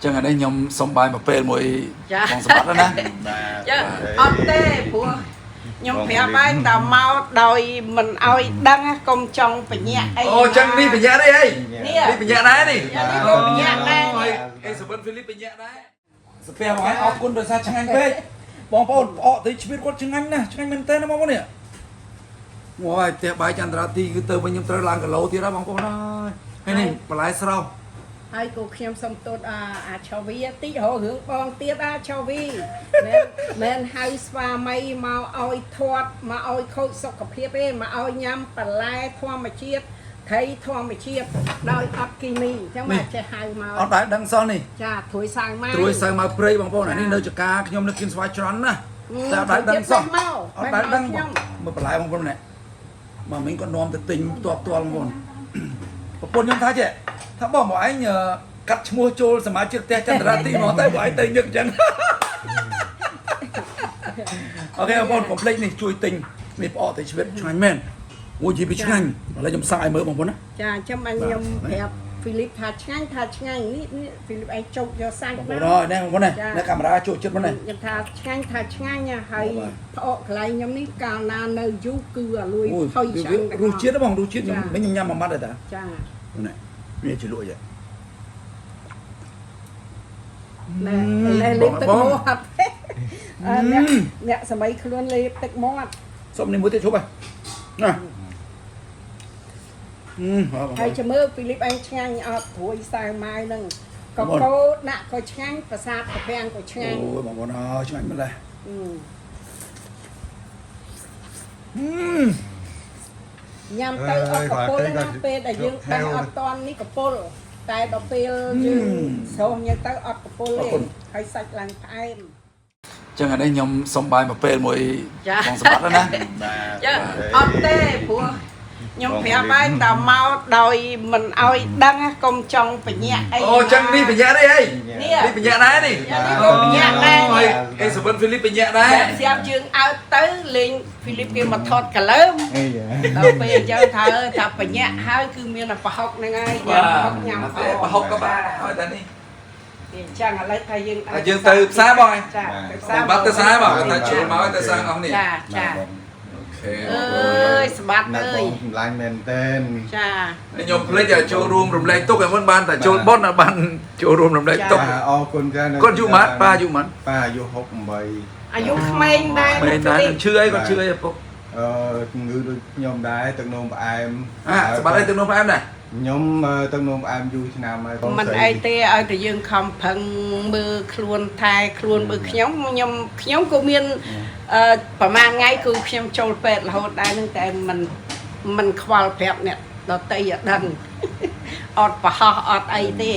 ចឹងអានេះខ្ញុំសុំបាយមកពេលមួយបងសម្បត្តិណាចាអត់ទេព្រោះខ្ញុំប្រាប់ហើយតើមកដោយមិនអោយដឹងកុំចង់បញ្ញាក់អីអូចឹងនេះបញ្ញាក់នេះអីនេះបញ្ញាក់ដែរនេះបញ្ញាក់ដែរអេសវិនហ្វីលីបបញ្ញាក់ដែរស្ពះបងអរគុណដោយសារឆ្ងាញ់ពេកបងប្អូនអកទៅជ្រៀតគាត់ឆ្ងាញ់ណាស់ឆ្ងាញ់មែនតើណាបងប្អូននេះអូយផ្ទះបាយចន្ទរាទីគឺទៅវិញខ្ញុំត្រូវឡើងគីឡូទៀតហើយបងប្អូនហើយនេះបន្លែស្រស់ហើយគូខ្ញុំសុំទោសអាចវីតិចរហរឿងបងទៀតអាចវីមែនហៅស្វាមីមកឲ្យធាត់មកឲ្យខូចសុខភាពទេមកឲ្យញ៉ាំបន្លែធម្មជាតិថៃធម្មជាតិដោយអត់គីមីអញ្ចឹងមកចេះហៅមកអត់ដែរដឹងសោះនេះចាត្រួយសាំងមកត្រួយសាំងមកព្រៃបងប្អូនអានេះនៅចកាខ្ញុំនឹកគៀនស្វាយច្រន់ណាតែអត់ដែរដឹងសោះអត់ដែរដឹងមើលបន្លែបងប្អូននេះមកមិញគាត់នាំទៅទិញផ្ទាល់បងប្អូនប្រពន្ធខ្ញុំថាចេះថាបងឯងកាត់ឈ្មោះចូលសមាជិកផ្ទះចន្ទរាទីមកតែបងឯងទៅញឹកអញ្ចឹងអូខេបងប្អូនកុំភ្លេចនេះជួយទិញនេះផ្អកទៅជីវិតឆ្ងាញ់មែនមួយជីវិតឆ្ងាញ់ឥឡូវខ្ញុំសាកឲ្យមើលបងប្អូនណាចាអញ្ចឹងខ្ញុំប្រាប់ហ្វីលីបថាឆ្ងាញ់នេះហ្វីលីបឯងចុកយកសាច់បងប្អូននេះបងប្អូននេះនៅកាមេរ៉ាចូលចិត្តបងនេះខ្ញុំថាឆ្ងាញ់ហើយផ្អកកន្លែងខ្ញុំនេះកាលណានៅយូរគឺអាលួយថុយឆ្ងាញ់រសជាតិបងរសជាតិខ្ញុំញ៉ាំមួយម៉ាត់ទេតាចានេះវាជាលក់យ៉ាណែលេបទឹកមាត់អ្នកសម័យខ្លួនលេបទឹកមាត់សុំនេះមួយទៀតជប់ហ៎ណាហើយចាំមើលហ្វីលីបឯងឆ្ងាញ់អត់ព្រួយសៅម៉ាវហ្នឹងកកោដាក់ក៏ឆ្ងាញ់ប្រាសាទកាពាំងក៏ឆ្ងាញ់អូយបងប្អូនឆ្ងាញ់មែនទេញ៉ាំទៅអត់កពុលណាពេលដែលយើងដឹងអត់តន់នេះកពុលតែដល់ពេលយើងស្រោះយើងទៅអត់កពុលទេហើយសាច់ឡើងផ្អែមចឹងអានេះខ្ញុំសុំបាយមកពេលមួយបងសម្បត្តិណាចាអត់ទេព្រោះខ្ញុំប្រាប់ហើយតើមកដោយមិនអោយដឹងកុំចង់បញ្ញាក់អីអូចឹងនេះបញ្ញាក់នេះអីនេះបញ្ញាក់ដែរនេះបញ្ញាក់ដែរអេសវិនហ្វីលីបបញ្ញាក់ដែរស្រាប់យើងអើទៅលេងហ្វីលីបគេមកថតកលើមដល់ពេលអញ្ចឹងថាបញ្ញាក់ហើយគឺមានប្រហុកហ្នឹងហើយញ៉ាំប្រហុកក៏បានហើយតែនេះអញ្ចឹងឥឡូវថាយើងទៅផ្សារបងចាទៅផ្សារបាត់ទៅផ្សារបងតែជួយមកទៅផ្សារអស់នេះចាអើយស្បាត់អើយឡាញមែនតើចាខ្ញុំភ្លេចចូលរួមរំលែកទុកឲ្យមុនបានតែចូលប៉ុនបានចូលរួមរំលែកទុកអរគុណចាគាត់យុម៉ាត់ប៉ាយុម៉ាត់ប៉ាអាយុ68អាយុក្មេងដែរឈឺអីគាត់ឈឺអីពុកជំងឺដូចខ្ញុំដែរទឹកនោមផ្អែមស្បាត់អីទឹកនោមផ្អែមដែរខ្ញុំទឹកនោមផ្អែមយូរឆ្នាំហើយមិនអីទេឲ្យតែយើងខំប្រឹងមើលខ្លួនថែខ្លួនមើលខ្ញុំក៏មានប្រហែលថ្ងៃគឺខ្ញុំចូលពេទ្យរហូតដែរនឹងតែមិនខ្វល់ប្រាប់អ្នកដតីឲ្យដឹងអត់ប្រហោះអត់អីទេ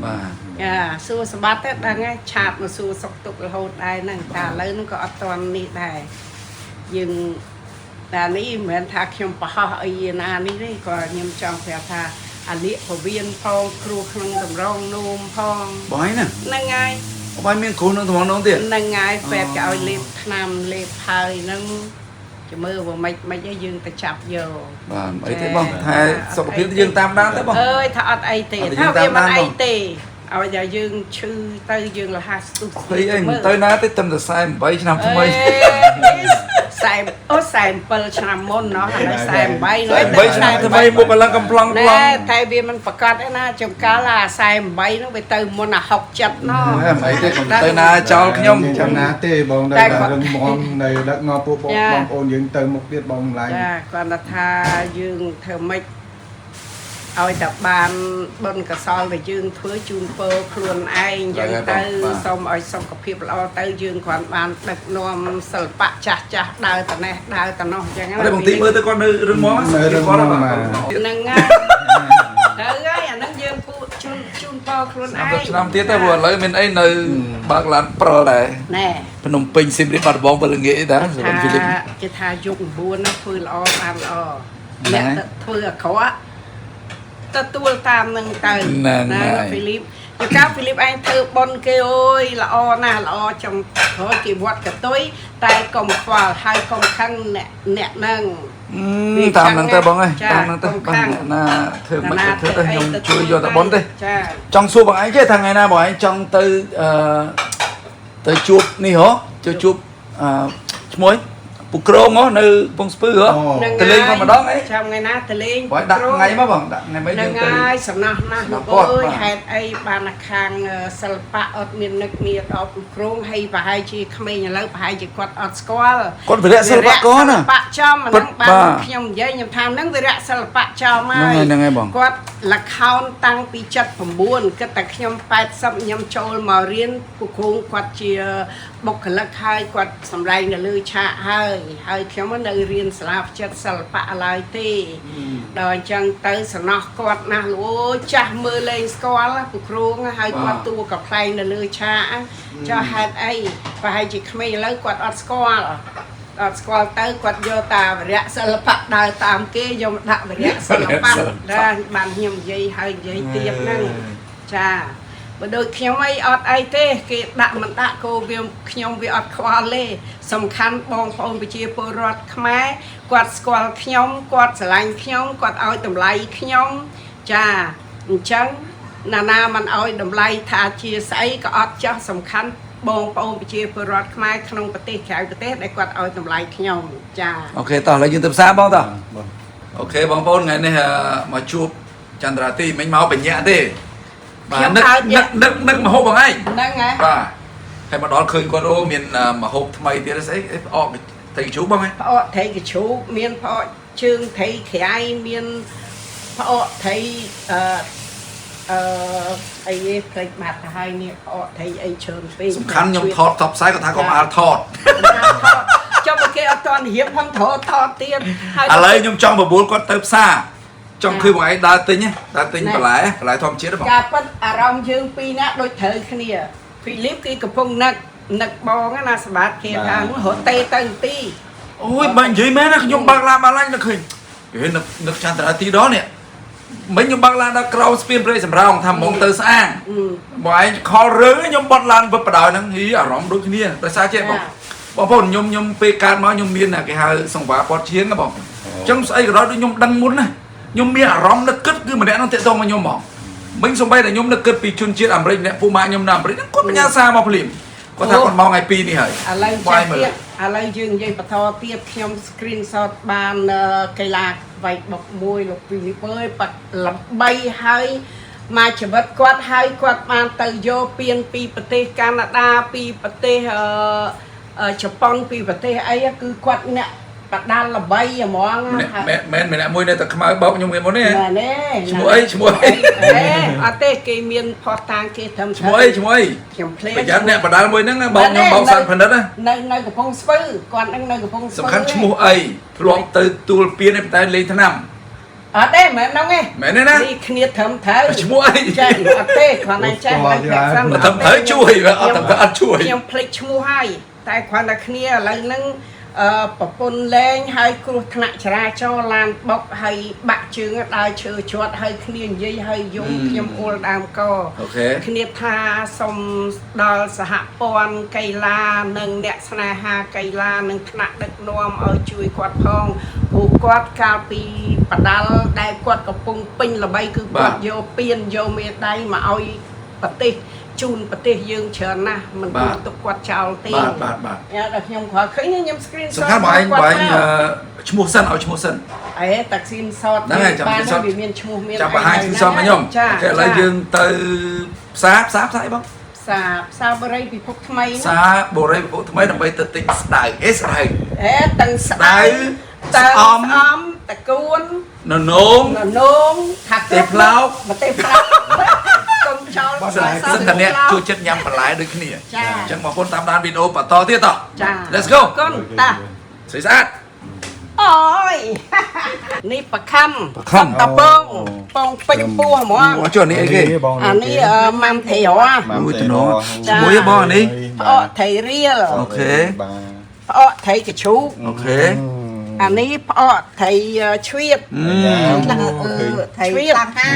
បាទសួរសម្បត្តិទៅដឹងហើយឆាតមកសួរសុខទុក្ខរហូតដែរហ្នឹងតែឥឡូវហ្នឹងក៏អត់ទាន់នេះដែរយើងតែនេះមិនមែនថាខ្ញុំប្រហោះអីណានេះទេក៏ខ្ញុំចង់ប្រាប់ថាអាលៀកពវៀនផងគ្រូក្នុងតម្រងនោមផងបងណាហ្នឹងហើយបងមានគ្រូក្នុងតម្រងនោមទៀតហ្នឹងហើយពេទ្យគេឲ្យលេបថ្នាំលេបហើយហ្នឹងចាំមើលបើមិនអីយើងទៅចាប់យកបាទអីទេបងថែសុខភាពយើងតាមដានទៅបងអើយថាអត់អីទេថាវាមិនអីទេឲ្យតែយើងឈឺទៅយើងលះស្ទុះស្អីអីទៅណាទេតែ48ឆ្នាំថ្មី47ឆ្នាំមុនណោះហើយ48ឆ្នាំថ្មីមុខកម្លាំងកំ plong ណែតែវាមិនប្រកាសទេណាចំកាលអា48ហ្នឹងវាទៅមុនអា67ណោះអីទេកុំទៅណាចោលខ្ញុំចាំណាទេបងនៅរឹងមាំនៅដឹកនាំពួកបងប្អូនយើងទៅមុខទៀតបងឡាយចាគាត់ថាយើងធ្វើម៉េចឲ្យតែបានបុណ្យកសលដែលយើងធ្វើជូនពរខ្លួនឯងយ៉ាងទៅសូមឲ្យសុខភាពល្អទៅយើងគ្រាន់បានដឹកនាំសិល្បៈចាស់ដើរទៅនេះដើរទៅនោះអញ្ចឹងណាបងទីមើលទៅគាត់នៅរឹងមាំគាត់ហ្នឹងហើយទៅហើយអាហ្នឹងយើងពួកជូនពរខ្លួនឯងឆ្នាំទៀតទៅព្រោះឥឡូវមានអីនៅបើកឡានព្រិលដែរណែភ្នំពេញសៀមរាបបាត់ដំបងពលងាយដែរគេថាយុគ9ណាធ្វើល្អបានល្អអ្នកធ្វើអាក្រក់ទទួលតាមនឹងទៅណាហ្វីលីបយកកាហ្វីលីបឯងធ្វើប៉ុនគេអើយល្អណាស់ល្អចង់ក្រោយគេវត្តកតុយតែកុំខ្វល់ហើយកុំខឹងអ្នកហ្នឹង តាមនឹងទៅបងអើយតាមនឹងទៅបងណាធ្វើមិនធ្វើទៅខ្ញុំជួយយកតបុនទេចង់សួរបងឯងទេថាថ្ងៃណាបងឯងចង់ទៅជួបនេះហ៎ជួបឈ្មោះពូក្រងនៅពងស្ពឺហ៎ទៅលេងមកម្ដងអីចាំថ្ងៃណាទៅលេងបងដាក់ថ្ងៃមកបងដាក់ថ្ងៃមិនយើងទៅថ្ងៃសំណោះណាស់លោកអើយហេតុអីបានខាងសិល្បៈអត់មាននឹកមានដល់ពូក្រងហើយប្រហែលជាក្មេងឥឡូវប្រហែលជាគាត់អត់ស្គាល់គាត់វិរៈសិល្បករណាបៈចំហ្នឹងបានខ្ញុំនិយាយខ្ញុំថាហ្នឹងវិរៈសិល្បៈចំហើយហ្នឹងហើយបងគាត់ល្ខោនតាំងពី79គិតតែខ្ញុំ80ខ្ញុំចូលមករៀនពូក្រងគាត់ជាបុគ្គលិកហើយគាត់សម្ដែងនៅលើឆាកហើយខ្ញុំនៅរៀនសាលាវិចិត្រសិល្បៈឡើយទេដល់អញ្ចឹងទៅសំណោះគាត់ណាស់អូចាស់មើលលេងស្គាល់ពូក្រងហើយគាត់តួកំ ប្លែងនៅលើឆាកចុះហេតុអីប្រហែលជាក្មេងឥឡូវគាត់អត់ស្គាល់ទៅគាត់យកតាវរៈសិល្បៈដើរតាមគេយកមកដាក់វរៈសិល្បៈដែរបានខ្ញុំនិយាយហើយនិយាយទៀតហ្នឹងចាបើដូចខ្ញុំអីអត់អីទេគេដាក់មិនដាក់គោវាខ្ញុំវាអត់ខ្វល់ទេសំខាន់បងប្អូនប្រជាពលរដ្ឋខ្មែរគាត់ស្គាល់ខ្ញុំគាត់ស្រឡាញ់ខ្ញុំគាត់ឲ្យតម្លៃខ្ញុំចាអញ្ចឹងណាមិនឲ្យតម្លៃថាជាស្អីក៏អត់ចោះសំខាន់បងប្អូនប្រជាពលរដ្ឋខ្មែរក្នុងប្រទេសក្រៅប្រទេសដែលគាត់ឲ្យតម្លៃខ្ញុំចាអូខេតោះឥឡូវយើងទៅផ្សារបងតោះអូខេបងប្អូនថ្ងៃនេះមកជួបចន្ទរាទីមិញមកបញ្ញាទេបាទនឹកមហូបបងឯងហ្នឹងហ៎បាទហើយមកដល់ឃើញគាត់អូមានមហូបថ្មីទៀតស្អីផ្អកត្រីជ្រូកបងឯងផ្អកត្រីជ្រូកមានផ្អកជើងត្រីក្រៃមានផ្អកត្រីអីផ្លេចបាត់ទៅហើយនេះផ្អកត្រីអីច្រើនពេកសំខាន់ខ្ញុំថតតបផ្សាយគាត់ថាកុំអាលថតចុះមកគេអត់តន់រៀបផងថតទៀតហើយឥឡូវខ្ញុំចង់បបួលគាត់ទៅផ្សារចង់ឃើញបងឯងដើរទិញបន្លែធម្មជាតិបងការប៉ិតអារម្មណ៍យើងពីរនាក់ដូចត្រូវគ្នាហ្វីលីបគេកំពុងនឹកបងណាសម្បត្តិគេថារត់ទេទៅទីអូយបើនិយាយមែនណាខ្ញុំបើកឡានបាឡាញ់នឹកឃើញគេនឹកចន្ទរាទីដល់នេះមិញខ្ញុំបើកឡានដល់ក្រោមស្ពានព្រៃសំរោងថាមកទៅស្អាងបងឯងខលរឿងខ្ញុំបត់ឡានវិបបដ ாய் ហ្នឹងហីអារម្មណ៍ដូចគ្នាដោយសារចេះបងប្អូនខ្ញុំពេលកើតមកខ្ញុំមានគេហៅសង្វារពតឈៀងណាបងអញ្ចឹងស្អីក៏ដោយខ្ញុំដឹងមុនណាខ្ញុំមានអារម្មណ៍នឹកគិតគឺម្នាក់នោះតាក់ទងមកខ្ញុំហ្មងមិញសំបីតែខ្ញុំនឹកគិតពីជនជាតិអាមេរិកម្នាក់ពូម៉ាក់ខ្ញុំនៅអាមេរិកហ្នឹងគាត់បញ្ញាសារមកភ្លាមគាត់ថាគាត់មកថ្ងៃ2នេះហើយឥឡូវចាស់ទៀតឥឡូវយើងនិយាយបន្តទៀតខ្ញុំ screenshot បានកីឡាវាយបុកមួយលោកពីនេះពើបាត់ល្បីហើយមកជីវិតគាត់ហើយគាត់បានទៅយកពានពីប្រទេសកាណាដាពីប្រទេសជប៉ុនពីប្រទេសអីគឺគាត់អ្នកបដាល់ល្បីហ្មងមែនម្នាក់មួយនៅតែខ្មៅបោកខ្ញុំមានមុនទេឈ្មោះអីអត់ទេគេមានផុសតាំងគេត្រឹមឈ្មោះអីខ្ញុំភ្លេចប្រយ័ត្នអ្នកបដាល់មួយហ្នឹងបោកខ្ញុំបោកសាន់ផនិតនៅកំពង់ស្ពឺគាត់នឹងនៅកំពង់ស្ពឺសំខាន់ឈ្មោះអីធ្លាប់ទៅទួលពៀនតែលេងថ្នាំអត់ទេមែនហ្នឹងទេមែនទេណានេះគ្នាត្រឹមត្រូវឈ្មោះអីចាអត់ទេគ្រាន់តែចេះមិនត្រឹមត្រូវជួយអត់ត្រឹមត្រូវអត់ជួយខ្ញុំភ្លេចឈ្មោះហើយតែគ្រាន់តែគ្នាឥឡូវហ្នឹងប្រពន្ធលេងហើយគ្រោះថ្នាក់ចរាចរណ៍ឡានបុកហើយបាក់ជើងដើរឈើជាត់ហើយគ្នានិយាយហើយយំខ្ញុំអួលដើមកគ្នាថាសូមដល់សហព័ន្ធកីឡានិងអ្នកស្នេហាកីឡានិងថ្នាក់ដឹកនាំឲ្យជួយគាត់ផងព្រោះគាត់កាលពីបដាល់ដែលគាត់កំពុងពេញល្បីគឺគាត់យកពានយកមេដាយមកឲ្យប្រទេសជូនប្រទេសយើងច្រើនណាស់មិនគួរទុកគាត់ចោលទេបាទដល់ខ្ញុំគ្រាន់ឃើញខ្ញុំ screen shot សំខាន់បងឯងឈ្មោះសិនឲ្យឈ្មោះសិនអេតាក់ស៊ីន shot ហ្នឹងហើយចាំបានវាមានឈ្មោះមានចាំបង្ហាញ screen shot មកខ្ញុំអូខេឥឡូវយើងទៅផ្សារអីបងផ្សារបូរីពិភពថ្មីផ្សារបូរីពិភពថ្មីដើម្បីទៅទិញស្ដៅស្ដៅទាំងស្ដៅអំតកួនននងថាទេផ្លោកប្រទេសផ្លោកកុំចោលសិនតអ្នកជួយចិត្តញ៉ាំបន្លែដូចគ្នាអញ្ចឹងបងប្អូនតាមដានវីដេអូបន្តទៀតតោះចា Let's go កូនតាស្អាតអូយនេះបខំតពងពងពេជ្រពោះហ្មងចុះនេះអីគេអានេះម៉ាំត្រីរមួយតំណមួយបងនេះផ្អកត្រីរៀលអូខេផ្អកត្រីកជ្រូកអូខេ อันนี้พ่อไทยชวีดไทยคลางให้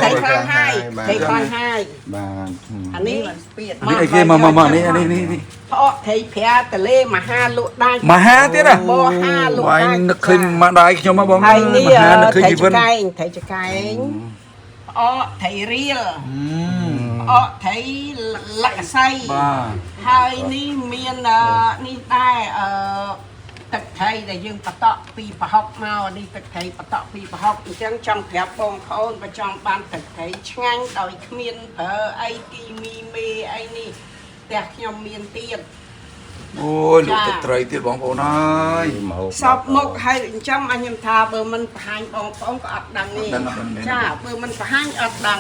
ไทยคลางให้ไทยคลางให้อันนี้ นี่ไอ้เกมมานี่อันนี้ พ่อไทยแพ้แต่เล่มาห้าลุได้ มาหาเตี้ยนะ บ่ห้าลุ ไว้ ได้ นึกขึ้นมาได้ขยมมาบอก ไทยนี่ มาหานึกขึ้น ไทย กี่ จะ เพิ่น ไก่ไทยจะไก่พ่อไทยเรียลพ่อไทยลักไส้ บ้า ไทยนี่เมียนนี่ได้ตึกไทยแต่ยังปะตะปีปะฮอกมานี่ตึกไทยปะตะปีปะฮอกจังจังแผลปองเขาประจองบ้านตึกไทยช่างโดยเมียนไอกีมีเมไอนี่แต่ยมเมียนเตียน โอ้ยลูกตะไตรเตี้ยบอกโอ้นาย สอบมกให้จังอันยมทาเบอร์มันหายปองปองก็อัดดังนี่จ้าเบอร์มันหายอัดดัง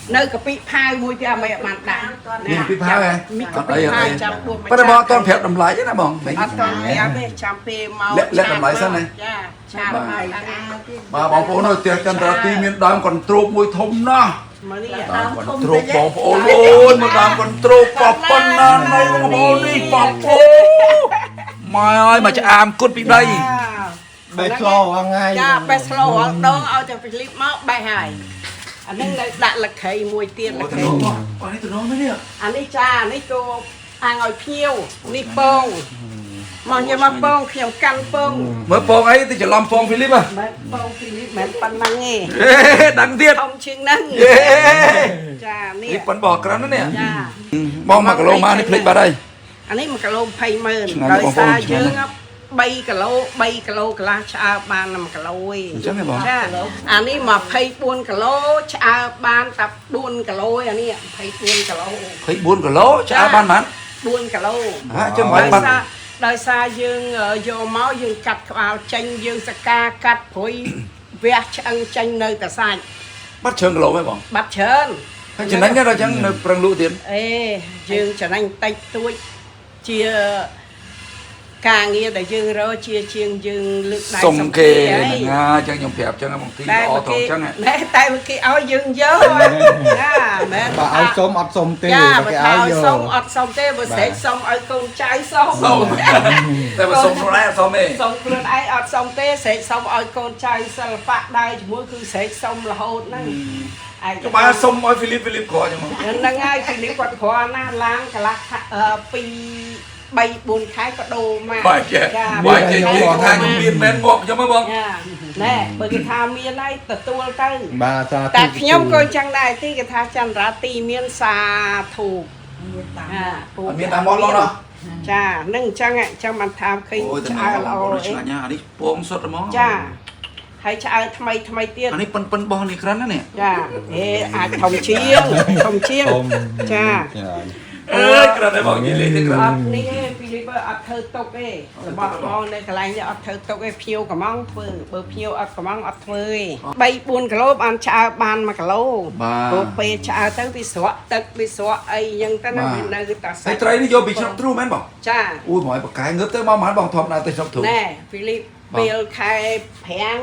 nơi cái bị phai mùi thì mày bạn đã มีพี่พายไง มีกะปิพายจำปวด ป้าได้บอกตอนแผลดำไหลใช่ไหมบอก อัดตอนแผลไปจำเปเมา และดำไหลซะไหน จ้าชาไป bà bảo phố nói tiệc chân ra tim miền đám còn trộm mùi thùng na มานี่ đám còn trộm bỏ phố luôn mà đám còn trộm bọc phân nan này mà phố đi bọc phố mày ơi mà chả am cút bị đây ไปโซ่ว่าไง จ้าไปสโลว์ดองเอาจากไปลิฟต์มาใบหายอันนั้นดัดละไข่มวยเตียนละไข่ อันนี้ตัวน้องไหมเนี่ย อันนี้จ้านี่ตัวอ่างเอาเพียวนี่ปองมันจะมาปองเขียวกันปอง mới phong ấy thì chỉ làm phong Philip à แม่ปองฟิลิปแม่ปันนังเง่ đăng tiết ทำชื่อนั่ง จ้านี่ นี่ปันบอกกันนะเนี่ย จ้า มองมากะโลมานี่พลิกมาได้ อันนี้มันกะโลไพเมิน งั้น โดย บอก ซา ว่า เยอะครับใบกะโลกะลาชาบานนำกะโลย ใช่ไหมบอก จ้าอันนี้มาไพปูนกะโลชาบานตับบุญกะโลอันนี้ไพปูนกะโล เฮ้ยบุญกับโลจ้าบ้านมัน บุญกะโล ฮะจะหมายบัตร โดยซายืงโยเมายืงกัดเอาจังยืงสกากัดผุยเวียชังจังเนยแต่สาย bắt trườngกับโลไหมบอก บัดเชิญ ฉะนั้นเนี่ยเราจังในปรังลูtiền เอ้ยืงจะนั่งติดตัวเชียกางเงี้ยแต่ยืงเราเชียเชียงยืงลึกได้ sông kê nga chẳng nhom phẹp chẳng một tí แต่ o เมื่อ thòng กี้ chẳng này แม่แต่เมื่อกี้เอายืงเยอะนะแม่ bà áo xôm ọt xôm tê ย่า bà มา cái เท้า áo ส้ม vô อดส้มเต้บเสกส้มเอาคนใจส้ม sôngแต่ว่า sông nó lại sông ấy ส้มเปลือกไออดส้มเต้เสกส้มเอาคนใจสลับปะได้จมูกคือเสกส้มละโหดนั่นไอ้ cho ba sông ơi Philip khó chứ mà นั่นง่ายคือนิ้วกดคอหน้าล้างกะลักปีใบบุญคล้ายกระโดมา bài trẻ bài trẻ gì thang trong miền men bọc cho mấy bọc แน่เปิดกระทาเมียนได้แต่ตัวตั้ง bà xa แต่ thì ขยมก็จังได้ที่กระทาจันราตีเมียนซาถูก miền Nam món đó จ้านึ่งจังอ่ะจังมันทำเคย ôi ชา thằng เรา nó เอง là nhà đi bông sốt là món จ้าให้ชาทำไมเตี้ย anh ấy pân bong này khăn đó nè จ้าอาจทมเชียงจ้า ơi cái này bảo gì lên cái อั này ดนี่ฟิลิปอัดเธอตกบอกมองในกลางจะอัดเธอตกเพียวกับมองเฟื่อเบอร์เพียวอัดกับมองอัดเฟื่อใบบุญกะโลบอันชาบานมากะโลโบเปชาตั้งวิศวะตึกวิศวะไอยังตั้งเป็นนายตา ไอ้ไตรนี่โยบิชอบทรูแม่นบอก จ้า อุ้ยหมอยปากกายเงือบเต้มาหมานบองทอมนาเต้ชอบถูก แน่ฟิลิปเปลใครแพง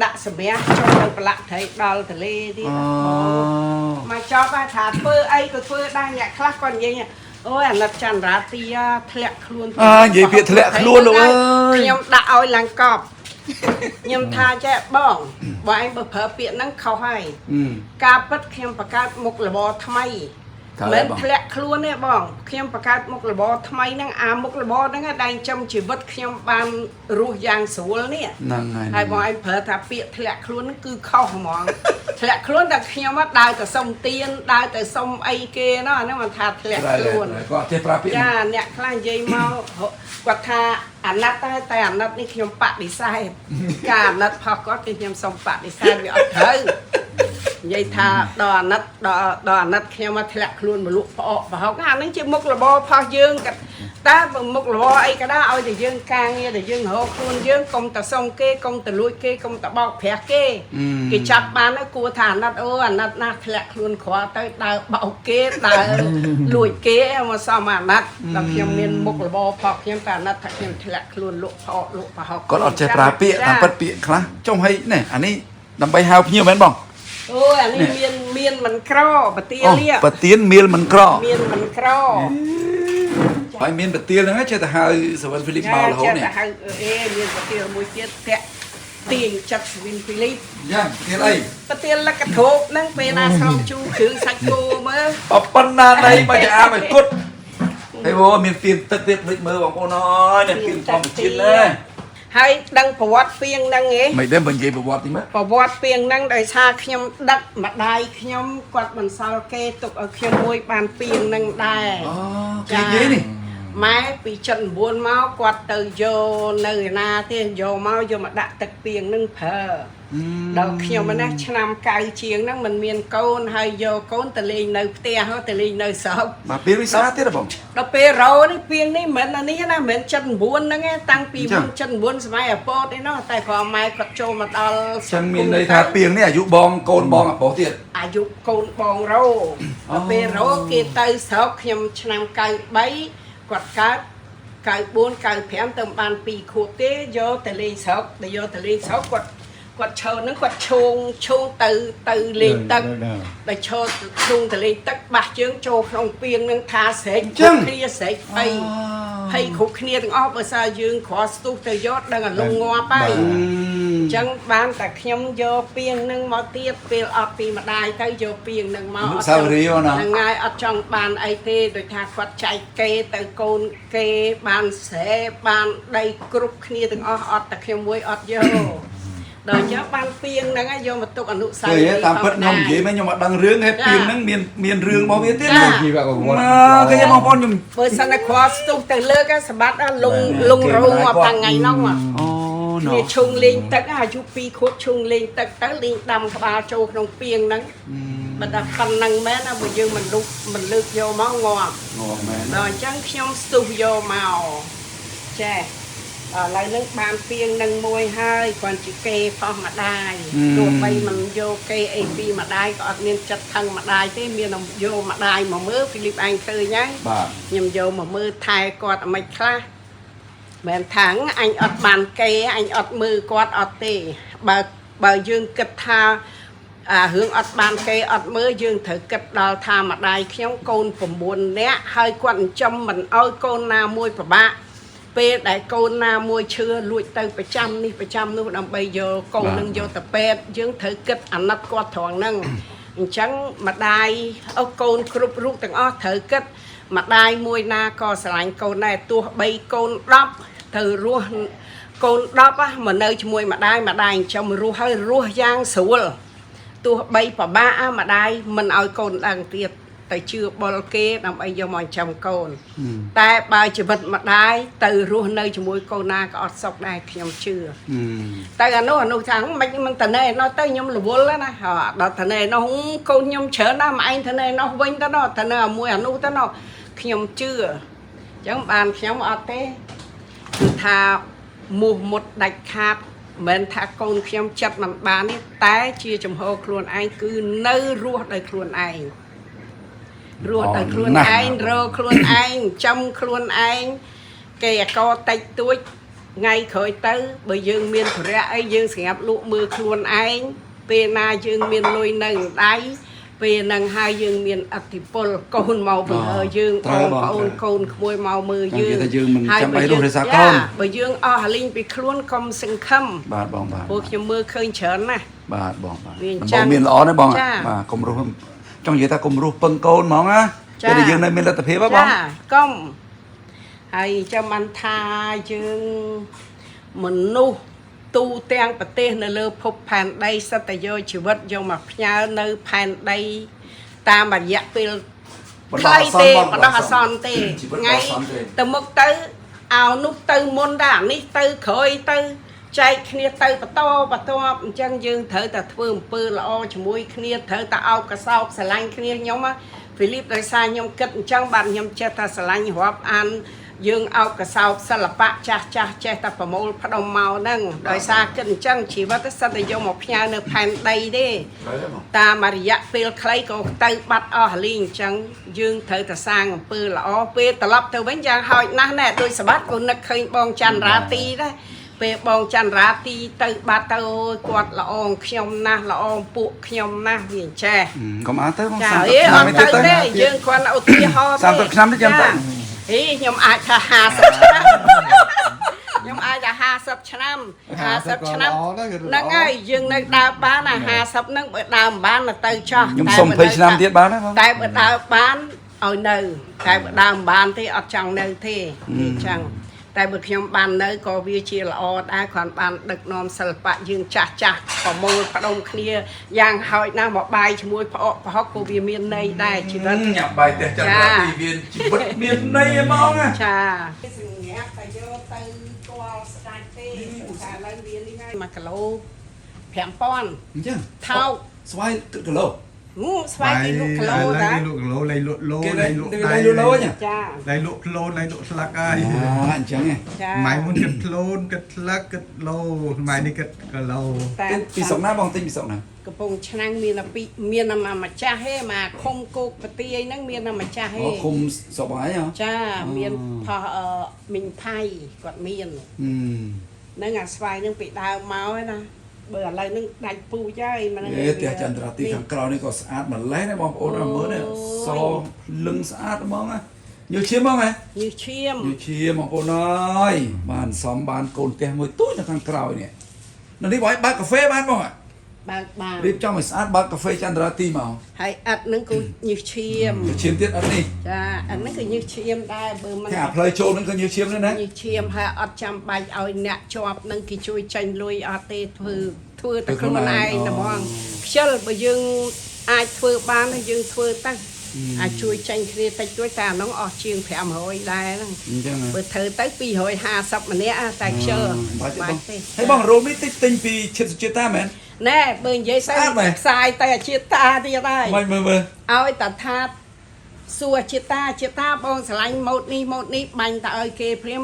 ดักสเบียชอบประหลาดไทยดอลทะเลที่มาชอบมาถามเฟื่อไอก็เฟื่อได้เนี่ยคลาก่อนยังเนี่ยโอ้ยอันนั้นจันราตีทะเลคลุน vậy việc thề luôn rồi ơi ยมด่าเอาหลังกอบยมทาแจ๊บ้องว่าไอ้เบอร์เผอเปียนั่งเขาให้กาปัดเขียมประกาศมุกระบอทำไมเหมือนทะเลครัวเนี่ยบ้องเขียมประกาศมุกระบอทำไมนั่งอามุกระบอนั่งได้จำชีวิตเขียมบานรู้ยางสูงเนี่ย นั่งไง ไอ้บอกไอ้เผอถ้าเปียทะเลครัวนั่นคือเข้าหมองทะเลครัวแต่เขียมว่าได้แต่สมเตียนได้แต่สมไอเกเนาะนั่นมันทาทะเลครัว ก็เทปราปิ จ้าเนี่ยคล้ายยายเมากว่าทาอันนัดได้แต่อันนัดนี่ขยมปะดีไซน์การนัดพอก็ขยมสมปะดีไซน์อยู่อัดเถิงยายทาดอนัดขยมมาทะเลคลุนมาลุพอพองานนั่นจะมุกระบอพอยืงกันตาบ่มุกระบอไอ้ก็ได้เอาแต่ยืงกลางเนี่ยแต่ยืงหัวคลุนยืงกงแต่ทรงเก้กงแต่ลุยเก้กงแต่บอกแผลเก้กิจับมาแล้วกูฐานนัดอันนัดนาทะเลคลุนขวาเตยดาวเบาเก้ดาวลุยเก้มาสมานัดเราขยมเนียนมุกระบอพอขยมการนัดขยมทะเลคลุนลุพอลุพอ ก็เอาเทปราเปียทำปัดเปียครับจงให้เนี่ยอันนี้นำไปหาพี่แม่นบอก โอ้ยอันนี้เมียนมันครอปะเตียเรียบ ปะเตียนเมียนมันกรอ เมียนมันครอจ ហើយមានប្រទាលហ្នឹងចេះតែហៅសវិនហ្វីលីបមករហូតនេះហៅអេមានប្រទាលមួយទៀតតាក់ទាញចិត្តសវិនហ្វីលីបយ៉ាងប្រទាលអីប្រទាលលកធោកហ្នឹងពេលណាស្រង់ជូរគ្រឿងសាច់គោមើលប៉ុណ្ណាណៃមកចាឲ្យគត់ហើយអូមានទៀនទឹកទៀតដូចមើលបងប្អូនអើយនេះទៀនធម្មជាតិណាហើយដឹងប្រវត្តិពីងហ្នឹងហ៎មិនដឹងបើនិយាយប្រវត្តិទីមើលប្រវត្តិពីងហ្នឹងដោយសារខ្ញុំដឹកម្ដាយខ្ញុំគាត់មិនសល់គេទុកឲ្យខ្ញុំមួយបានពីងហ្នឹងដែរអូគេនិយាយនេះម៉ែពីចិន9មកគាត់ទៅយកនៅឯណាទៀតយកមកយកមកដាក់ទឹកពីងហ្នឹងប្រើដល់ខ្ញុំណាឆ្នាំ9ជាងហ្នឹងมันមានកូនហើយយកកូនទៅលេងនៅផ្ទះទៅលេងនៅស្រុកមកពេលវិសាទៀតបងដល់ពេលរោនេះពីងនេះមិនអានេះណាមិនចិន9ហ្នឹងទេតាំងពីមុនចិន9សម័យអពតឯណោះតែគ្រាន់ម៉ែគាត់ចូលមកដល់ចឹងមានន័យថាពីងនេះអាយុបងកូនបងអពតទៀតអាយុកូនបងរោដល់ពេលរោគេទៅស្រុកខ្ញុំឆ្នាំ93គាត់កើត94 95ទៅបាន2ខួបទេយកទៅលេងស្រុកទៅយកទៅលេងស្រុកគាត់ឈរហ្នឹងគាត់ឈងទៅលេងទឹកដល់ឈរឈងទៅលេងទឹកបាសជើងចូលក្នុងពីងហ្នឹងថាស្រែកគ្នាស្រែកភ័យគ្រប់គ្នាទាំងអស់បើសារយើងគ្រាន់ស្ទុះទៅយកដឹងអាលងងាប់ហើយអញ្ចឹងបានតែខ្ញុំយកពីងហ្នឹងមកទៀតពេលអត់ពីម្ដាយទៅយកពីងហ្នឹងមកអត់សាវរីយ៍ណាហ្នឹងហើយអត់ចង់បានអីទេដូចថាគាត់ចែកគេទៅកូនគេបានស្រែបានដីគ្រប់គ្នាទាំងអស់អត់តែខ្ញុំមួយអត់យកដល់ចឹងបានពីងហ្នឹងយកមកទុកអនុស្សាវរីយ៍តាមពិតខ្ញុំនិយាយមកខ្ញុំអត់ដឹងរឿងទេពីងហ្នឹងមានរឿងរបស់វាទៀតណាជីវប្រវត្តិគេបងប្អូនខ្ញុំបើសិនតែខ្វល់ស្ទុះទៅលើកសម្បត្តិលងរោងមកតាំងថ្ងៃហ្នឹងអូណូវាឈុងលេងទឹកអាយុ2ខួបឈុងលេងទឹកទៅលេងដាំក្បាលចូលក្នុងពីងហ្នឹងបើតែប៉ុណ្្នឹងមែនណាបើយើងមិនលើកយកមកងាប់មែនដល់អញ្ចឹងខ្ញុំស្ទុះយកមកចេះឥឡូវហ្នឹងបានពីងនឹងមួយហើយគាត់ជាគេផុសម្ដាយទោះបីមិនយកគេអីពីម្ដាយក៏អត់មានចិត្តថឹងម្ដាយទេមានយកម្ដាយមកមើលហ្វីលីបឯងឃើញហើយខ្ញុំយកមកមើលថែគាត់អាម៉េចខ្លះមិនថាអញអត់បានគេអញអត់មើលគាត់អត់ទេបើយើងគិតថារឿងអត់បានគេអត់មើលយើងត្រូវគិតដល់ថាម្ដាយខ្ញុំកូន9នាក់ហើយគាត់ចិញ្ចឹមមិនអោយកូនណាមួយពិបាកពេលដែលកូនណាមួយឈឺលួចទៅប្រចាំនេះប្រចាំនោះដើម្បីយកកូននឹងយកទៅពេទ្យយើងត្រូវគិតអាណិតគាត់ត្រង់ហ្នឹងអញ្ចឹងម្ដាយអូកូនគ្រប់រូបទាំងអស់ត្រូវគិតម្ដាយមួយណាក៏ស្រឡាញ់កូនដែរទោះបីកូន10ទៅរស់កូន10មកនៅជាមួយម្ដាយចិញ្ចឹមរស់ហើយរស់យ៉ាងស្រួលទោះបីពិបាកម្ដាយមិនឲ្យកូនដឹងទៀតទៅជឿបុលគេដើម្បីយកមកចិញ្ចឹមកូនតែបើជីវិតម្ដាយទៅរស់នៅជាមួយកូនណាក៏អត់សុខដែរខ្ញុំជឿតែអានោះថាមិនតណែនោះទៅខ្ញុំរវល់ណាដល់តណែនោះកូនខ្ញុំច្រើនណាស់មកឯងតណែនោះវិញទៅនោះតណែមួយអានោះទៅនោះខ្ញុំជឿអញ្ចឹងបានខ្ញុំអត់ទេគឺថាមោះមុតដាច់ខាតមិនថាកូនខ្ញុំចិត្តមិនបាននេះតែជាចំហខ្លួនឯងគឺនៅរស់ដោយខ្លួនឯងរស់ដោយខ្លួនឯងរកខ្លួនឯងចំខ្លួនឯងគេអកតិចទួចថ្ងៃក្រោយទៅបើយើងមានប្រាក់អីយើងស្រាប់លក់មើលខ្លួនឯងពេលណាយើងមានលុយនៅដៃពេលហ្នឹងហើយយើងមានអធិពលកូនមកបង្ហើយើងបងប្អូនកូនក្មួយមកមើលយើងហើយចាំបីរស់រសាកូនបើយើងអស់ហលីងពីខ្លួនកុំសង្ឃឹមបាទបងបាទព្រោះខ្ញុំមើលឃើញច្រើនណាស់បាទបងមានល្អណាស់បងបាទកុំរស់ចង់និយាយថាកុំរស់ពឹងកូនហ្មងណាពេលដែលយើងនៅមានលទ្ធភាពហ៎បងចាកុំហើយចាំបានថាយើងមនុស្សទូទាំងប្រទេសនៅលើភពផែនដីសិតតែយកជីវិតយកមកផ្ញើនៅផែនដីតាមរយៈពេលខ្លីទេបណ្ដោះអាសន្នទេថ្ងៃទៅមុខទៅឲ្យនោះទៅមុនដែរនេះទៅក្រោយទៅចែកគ្នាទៅបន្តអញ្ចឹងយើងត្រូវតែធ្វើអំពើល្អជាមួយគ្នាត្រូវតែអោបកសោបស្រឡាញ់គ្នាខ្ញុំហ្វីលីបដោយសារខ្ញុំគិតអញ្ចឹងបាទខ្ញុំចេះថាស្រឡាញ់រាប់អានយើងអោបកសោបសិល្បៈចាស់ចេះតែប្រមូលផ្ដុំមកហ្នឹងដោយសារគិតអញ្ចឹងជីវិតសិតតែយកមកផ្ញើនៅផែនដីទេតាមរយៈពេលខ្លីក៏ទៅបាត់អស់លីងអញ្ចឹងយើងត្រូវតែសាងអំពើល្អពេលត្រឡប់ទៅវិញយ៉ាងហោចណាស់ណែដោយសម្បត្តិក៏នឹកឃើញបងច័ន្ទរាទីដែរពេលបងច័ន្ទរាទីទៅបាត់ទៅគាត់ល្អខ្ញុំណាស់ល្អពួកខ្ញុំណាស់វាចេះកុំអត់ទៅបងចាអត់ទៅទេយើងគ្រាន់ឧទាហរណ៍30ឆ្នាំទេចាំទៅ ហីខ្ញុំអាចថា50ឆ្នាំខ្ញុំអាចថា50ឆ្នាំ50ឆ្នាំហ្នឹងហើយយើងនៅដើរបានអា50ហ្នឹងបើដើរមិនបានទៅចោះ ខ្ញុំសុំ20ឆ្នាំទៀតបានណាបង តែបើដើរបានឲ្យនៅតែបើដើរមិនបានទេអត់ចង់នៅទេអញ្ចឹងតែបើខ្ញុំបាននៅក៏វាជាល្អដែរគ្រាន់បានដឹកនាំសិល្បៈយើងចាស់ប្រមូលផ្ដុំគ្នាយ៉ាងហោចណាស់មកបាយជាមួយផ្អកប្រហុកក៏វាមានន័យដែរជីវិត ញ៉ាំបាយផ្ទះចន្ទរាទីមានជីវិតមានន័យហ្មងណា ចាសម្រាប់តែយកទៅទាល់ស្ដាច់ទេតែឥឡូវវានេះហើយ1គីឡូ5000 អញ្ចឹង ថោក ស្វាយគីឡូ ស្វាយគេលក់គីឡូដែរ លក់គីឡូលៃលក់ឡូ គេ លៃ ល លក់ លលឡូញ៉ា ចា លៃលក់គីឡូលៃលក់ស្លឹកហើយ អញ្ចឹងហ៎ ចា ម៉ៃមុនគិតគីឡូគិតស្លឹកគិតឡូម៉ៃនេះគិតគីឡូ តែ ពីស្រុកណាបងទិញពីស្រុកណា កំពង់ឆ្នាំងមានតែពីមានតែម្ចាស់ទេមកឃុំគោកប្រទាយហ្នឹងមានតែម្ចាស់ទេ អូឃុំស្រុកបងឯងហ៎ ចាមានផោះមីងផៃគាត់មានហ្នឹងអាស្វាយហ្នឹងពីដើមមកហើយណាបើឥឡូវហ្នឹងដាច់ពូជហើយមិន ផ្ទះចន្ទរាទីខាងក្រៅនេះក៏ស្អាតម្ល៉េះដែរបងប្អូនអើមើលនេះសលឹងស្អាតហ្មងណាញើឈាមបងហ៎ ញើសឈាម ញើឈាមបងប្អូនអើយបានសំបានកូនផ្ទះមួយទូចនៅខាងក្រៅនេះនៅនេះបងឲ្យបើកកាហ្វេបានបង បើកបាន រៀបចំឲ្យស្អាតបើកកាហ្វេចន្ទរាទីមក ហើយអិតហ្នឹងគឺញើសឈាម ញើឈាមទៀតអត់នេះ ចាអាហ្នឹងគឺញើសឈាមដែរបើមិន តែអាផ្លូវចូលហ្នឹងក៏ញើឈាមដែរណា ញើសឈាមហើយអត់ចាំបាច់ឲ្យអ្នកជាប់ហ្នឹងគេជួយចាញ់លុយអត់ទេធ្វើតែខ្លួនឯងតែហ្មងខ្ជិលបើយើងអាចធ្វើបានយើងធ្វើទៅអាចជួយចាញ់គ្នាតិចតួចតែអាហ្នឹងអស់ជាង500ដែរហ្នឹង អញ្ចឹង បើធ្វើទៅ250ម្នាក់តែខ្ជិល បាច់ទេហើយបងរោមនេះទិញពីឈិតសុជាតិតាមែន ណែបើនិយាយទៅផ្សាយតែអាជាតិតាទៀតហើយ មិនមើល ឲ្យតាថាសួរជាតិតាបងស្រឡាញ់ម៉ូតនេះបាញ់ទៅឲ្យគេព្រាម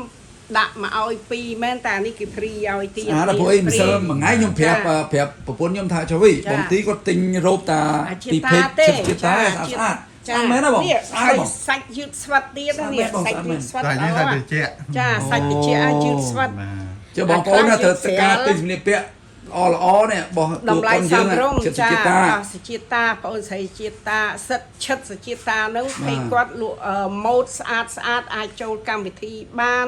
ដាក់មកឲ្យ2មែនតែនេះគេព្រីឲ្យទៀត អាដល់ព្រោះអីម្សិលមួយថ្ងៃខ្ញុំប្រាប់ប្រពន្ធខ្ញុំថាចុះវិញបងទីគាត់ទិញរ៉ូបតាពីពេកឈិតជាតិតាស្អាតស្អាតមែនណាបងស្អាតបង សាច់យឺតស្វិតទៀតនេះសាច់យឺតស្វិត តែនេះតែតិច ចាសាច់តិចយឺតស្វិត ចុះបងប្អូនណាទៅការទិញសម្លៀកពាក់ល្អនេះបងតួកូនយើងឈិតជាតិតា សុជាតិតាបងអូនស្រីជាតិតាសិតឈិតសុជាតិតានឹងពេលគាត់លក់ម៉ូតស្អាតអាចចូលកម្មវិធីបាន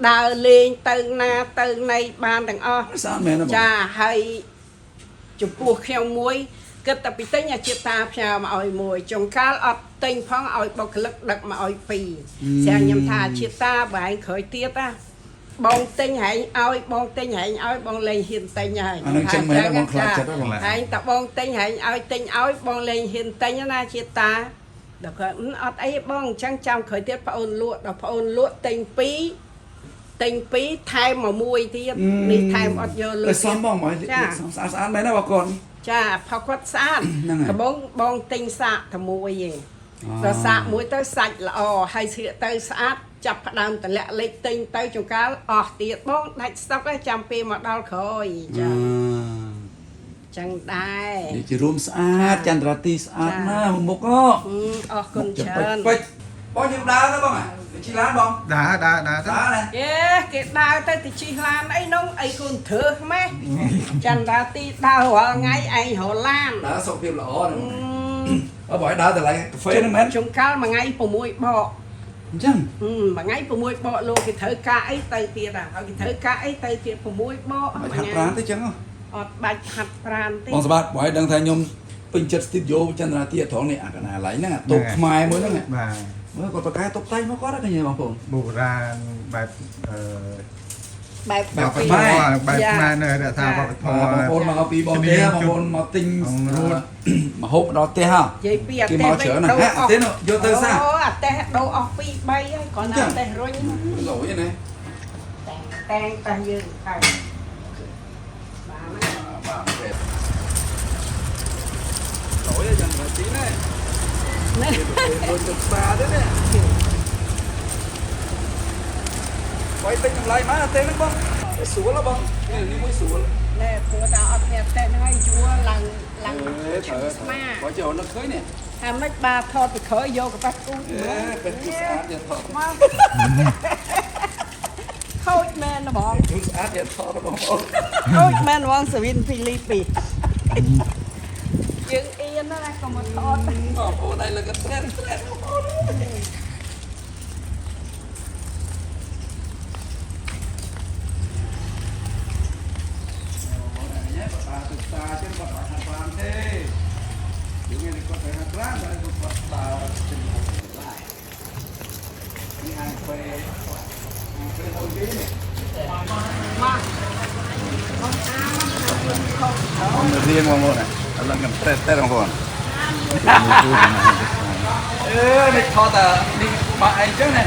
ដើរលេងទៅណាទៅណីបានទាំងអស់ ស្អាតមែនណាបង ចាហើយចំពោះខ្ញុំមួយគិតតែពីទិញអាជាតិតាផ្ញើមកឲ្យមួយចុងកាលអត់ទិញផងឲ្យបុគ្គលិកដឹកមកឲ្យ2ស្រាប់ខ្ញុំថាអាជាតិតាបើឯងក្រោយទៀតណាបងទិញហែងឲ្យបងទិញហែងឲ្យបងលេងហ៊ានទិញហើយ អានឹងចឹងមែនណាបងខ្លាចចិត្តបង ហែងតែបងទិញហែងឲ្យទិញឲ្យបងលេងហ៊ានទិញណាជាតិតាដល់គាត់អត់អីបងអញ្ចឹងចាំក្រោយទៀតប្អូនលក់ដល់ប្អូនលក់ទិញ2ថែមមកមួយទៀតនេះថែមអត់យកលុយ សំបងមកស្អាតមែនណាបងកូន ចាផកគាត់ស្អាតកំបងទិញសាកតែមួយឯងដល់សាកមួយទៅសាច់ល្អហើយស្លៀកទៅស្អាតចាប់ផ្ដើមតម្លាក់លេខទិញទៅចង្កាលអស់ទៀតបងដាច់ស្តុកហើយចាំពេលមកដល់ក្រោយចាចឹងដែរ នេះជារួមស្អាតចន្ទរាទីស្អាតណាស់មុខអ អរគុណច្រើន ពេចបងយើងដើរទៅបងជិះឡានបង ដើរ ដើរណា គេដើរទៅជិះឡានអីនោះអីគូនធ្វើម៉េះចន្ទរាទីដើររាល់ថ្ងៃឯងរឡាន ដើរសុខភាពល្អណាស់អើបងដើរទៅឡៃកាហ្វេហ្នឹងមែន ចង្កាលមួយថ្ងៃ6បក អញ្ចឹង មួយថ្ងៃ6បកលោកគេត្រូវការអីទៅទៀតហើយគេត្រូវការអីទៅទៀត6បក បាច់ហាត់ប្រាណទេចឹង អត់បាច់ហាត់ប្រាណទេ បងសបាតបងឲ្យដឹងថាខ្ញុំពេញចិត្តស្ទីឌីយោចន្ទរាទីអត្រង់នេះអាកណាឡៃហ្នឹងតុបខ្មែរមួយហ្នឹង បាទ មើលគាត់បកកែតុបតៃមកគាត់ឃើញបងប្អូន បុរាណបែបបែប បែបខ្មែរនៅរក្សាវប្បធម៌ បងប្អូនមកពីបងទេបងប្អូនមកទិញរួតមកហូបដល់ផ្ទះហ៎ និយាយពីអ គេ តេ មកច្រើនណាស់អត់ទេយកទៅសា អូអតេដូរអស់2 3ហើយគ្រាន់តែអតេរុញ លុយណា តែងតែយើងហើយ បាទពេតលុយយ៉ាងណាទីនេះដូចទឹកស្អាតទេនេះបាយពេញចម្លៃមកអត់ទេហ្នឹងបងស្រួលបងនេះមួយស្រួល ណែព្រោះតែអត់មានតែហើយយួរឡើងឈឺស្មា បើចូលនឹកឃើញនេះ ថាមិនបាថតពីក្រោយយកកបាត់គូ ពេញស្អាតយ៉ាងថត មកខូចមែនហ្មង ស្អាតយ៉ាងថតបងប្អូន ខូចមែនហ្មងសវិនពីលីពីយើងអៀនណាកុំមកថត បងប្អូនឯងលើកត្រេតបងប្អូន រៀងបងប្អូនឥឡូវខ្ញុំត្រេតតែបងប្អូននេះថតតែនេះមកអីចឹងណា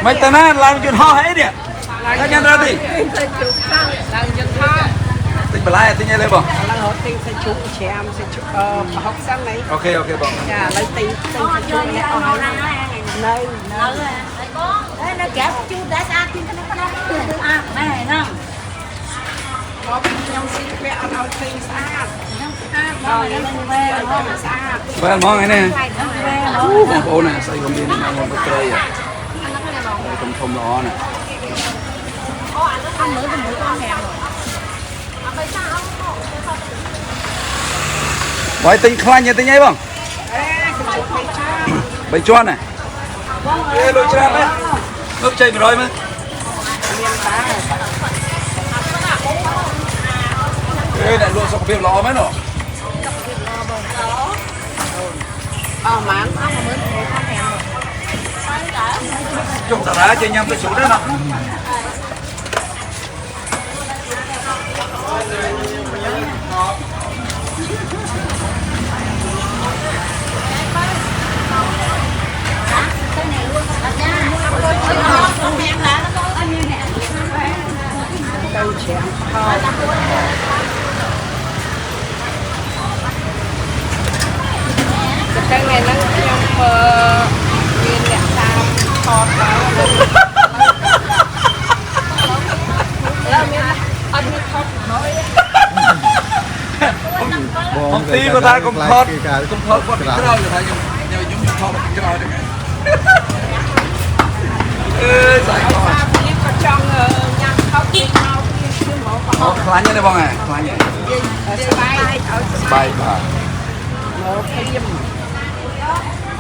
mấy tên á làm chuyện ho hết đi các nhân ra đi tính bật lại tính nhảy lên bông ok ok bông nó kẹp chú đã xa tin cái nó à này nè Well, mong này nè, bố này xây công viên này ngon có chơi à, đây không lo nè. Vậy tính khai nhỉ tính nhảy bông? Bày choan này. Ê, lôi ra đấy, nước chơi rồi mà. Ê, này luôn xong việc lo mấy nọ. Chúng ta ra chơi nhầm cái số đấy nè. Cái này nó trong viên nhạc tam thọt vào anh thọt nói Bong tí của ta cũng thọt một cái rồi thấy nhờ chúng thọt một cái rồi ê giải con trong nhạc thọt đi mau nó khá nhá đây bông này khá nhá bay vào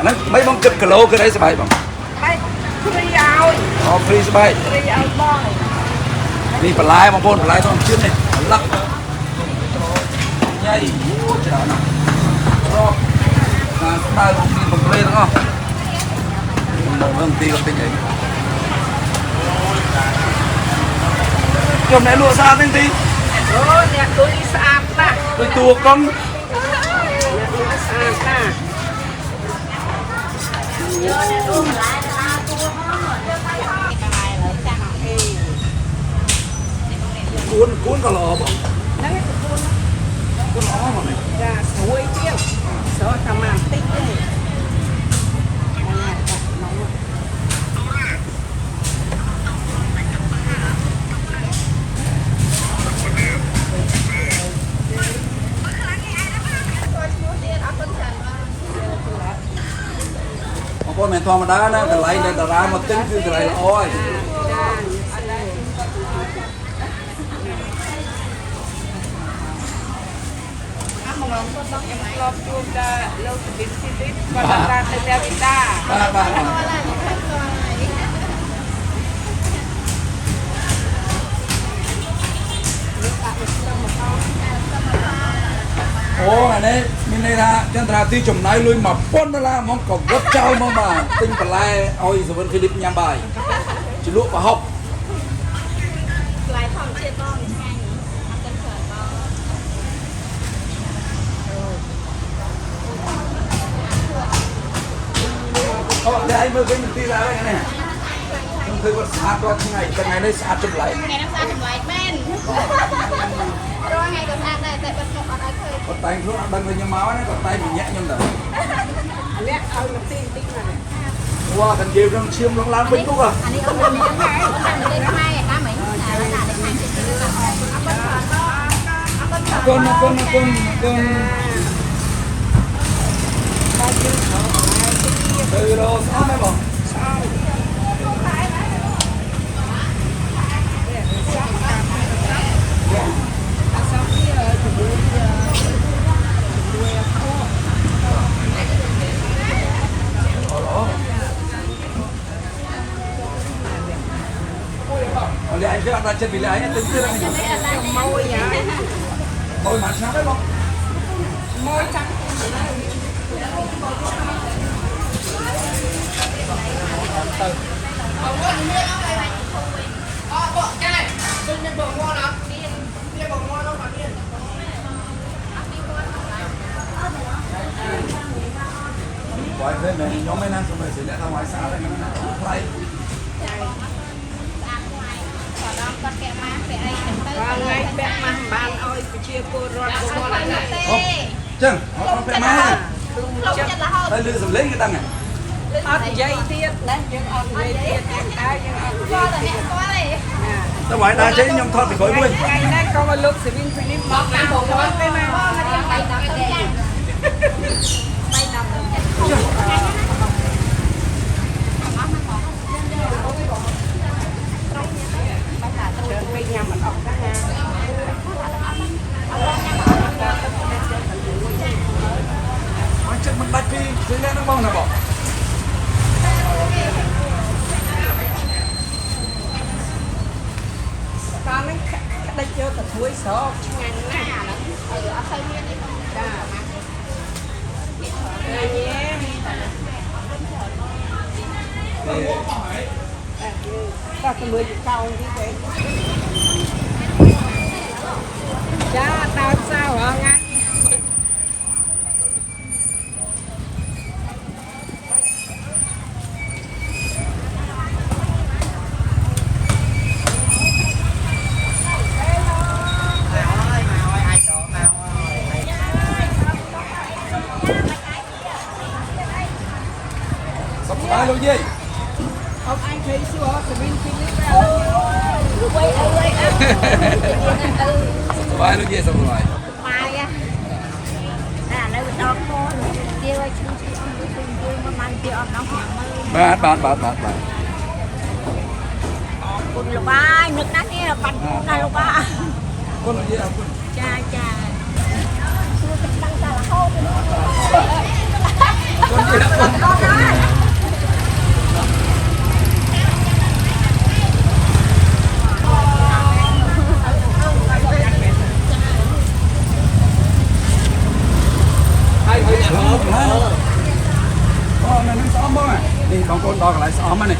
nó mấy bông chụp kilo cái đấy sẽ bay bông free sẽ bay đi phải lái bông phải lái thôi chuyên này lắc nhây chờ nào rồi ta cũng đi bông lên đúng không một vâng tí có tính ấy chồng này lùa xa tính tí nè tôi đi xa ta tôi tua con cuốn có lò bông cuốn lò mà này ra suối chiếc sợ thầm mà tích đấy con mẹ thò mà đá nó cái lấy lên ra một tính cứ cái lấy là ôi ô này đấy mình này là chân tra ti chủng này lui mà pon là mong còn gấp trâu mong mà tinh phải lai ôi rồi vẫn Philip nhắm bài chỉ lụa và học họ để anh mới cái mình ti ra đây này không thấy có sát qua cái ngày đây sát chụp lại ngày năm sau chụp lại bên rồi ngày còn sát này tại bên một ở đây thôi còn tay lúc đang với nhau máu này còn tay mình nhẹ nhàng rồi nè thôi một tí này wow thằng kia trong chiêm lông lan bích cúc à anh đi không làm gì hết anh đi không ai cá mình là để ăn con từ đâu sao mấy bọn đã chết vì lại anh tính chưa môi nhá môi mà sao đấy không môi trắng quay thế này nhóm mấy năm xong rồi sẽ ra ngoài xa đây nó quay ngay bé mà ban ơi chia cô rồi cô lại không chừng họ có phải máy đây lư dùng lấy cái tăng này ớt dây tiết đấy nhưng ớt dây tiết cái nhưng ớt dây tiết tao hỏi ta chế nhóm thoát thì khỏi vui ngày nay có một lúc sẽ viên Philip bóc cái bộ món cái mà bây giờ mình ốc đó nha chắc mình bắt đi dưới lên nó bông nào bỏ con nó đây chưa tận cuối số ngàn nè có cái mưa cao như thế cha tao sao hả ngay sắp tới luôn gì ông anh thấy chưa sẽ bên Philip sắp tới luôn gì sắp tới mai á nơi mình đón con kia ơi chúng mà mang kia ông nó bạnคุณลูกบ้านนึกนั่นนี่ปั่นคุณนะลูกบ้าน con là gì à con จ้าจ้าคือเป็นตั้งแต่ละห้อง con gì đó con hai người nhà con này nó xóm không à đi con đo lại xóm này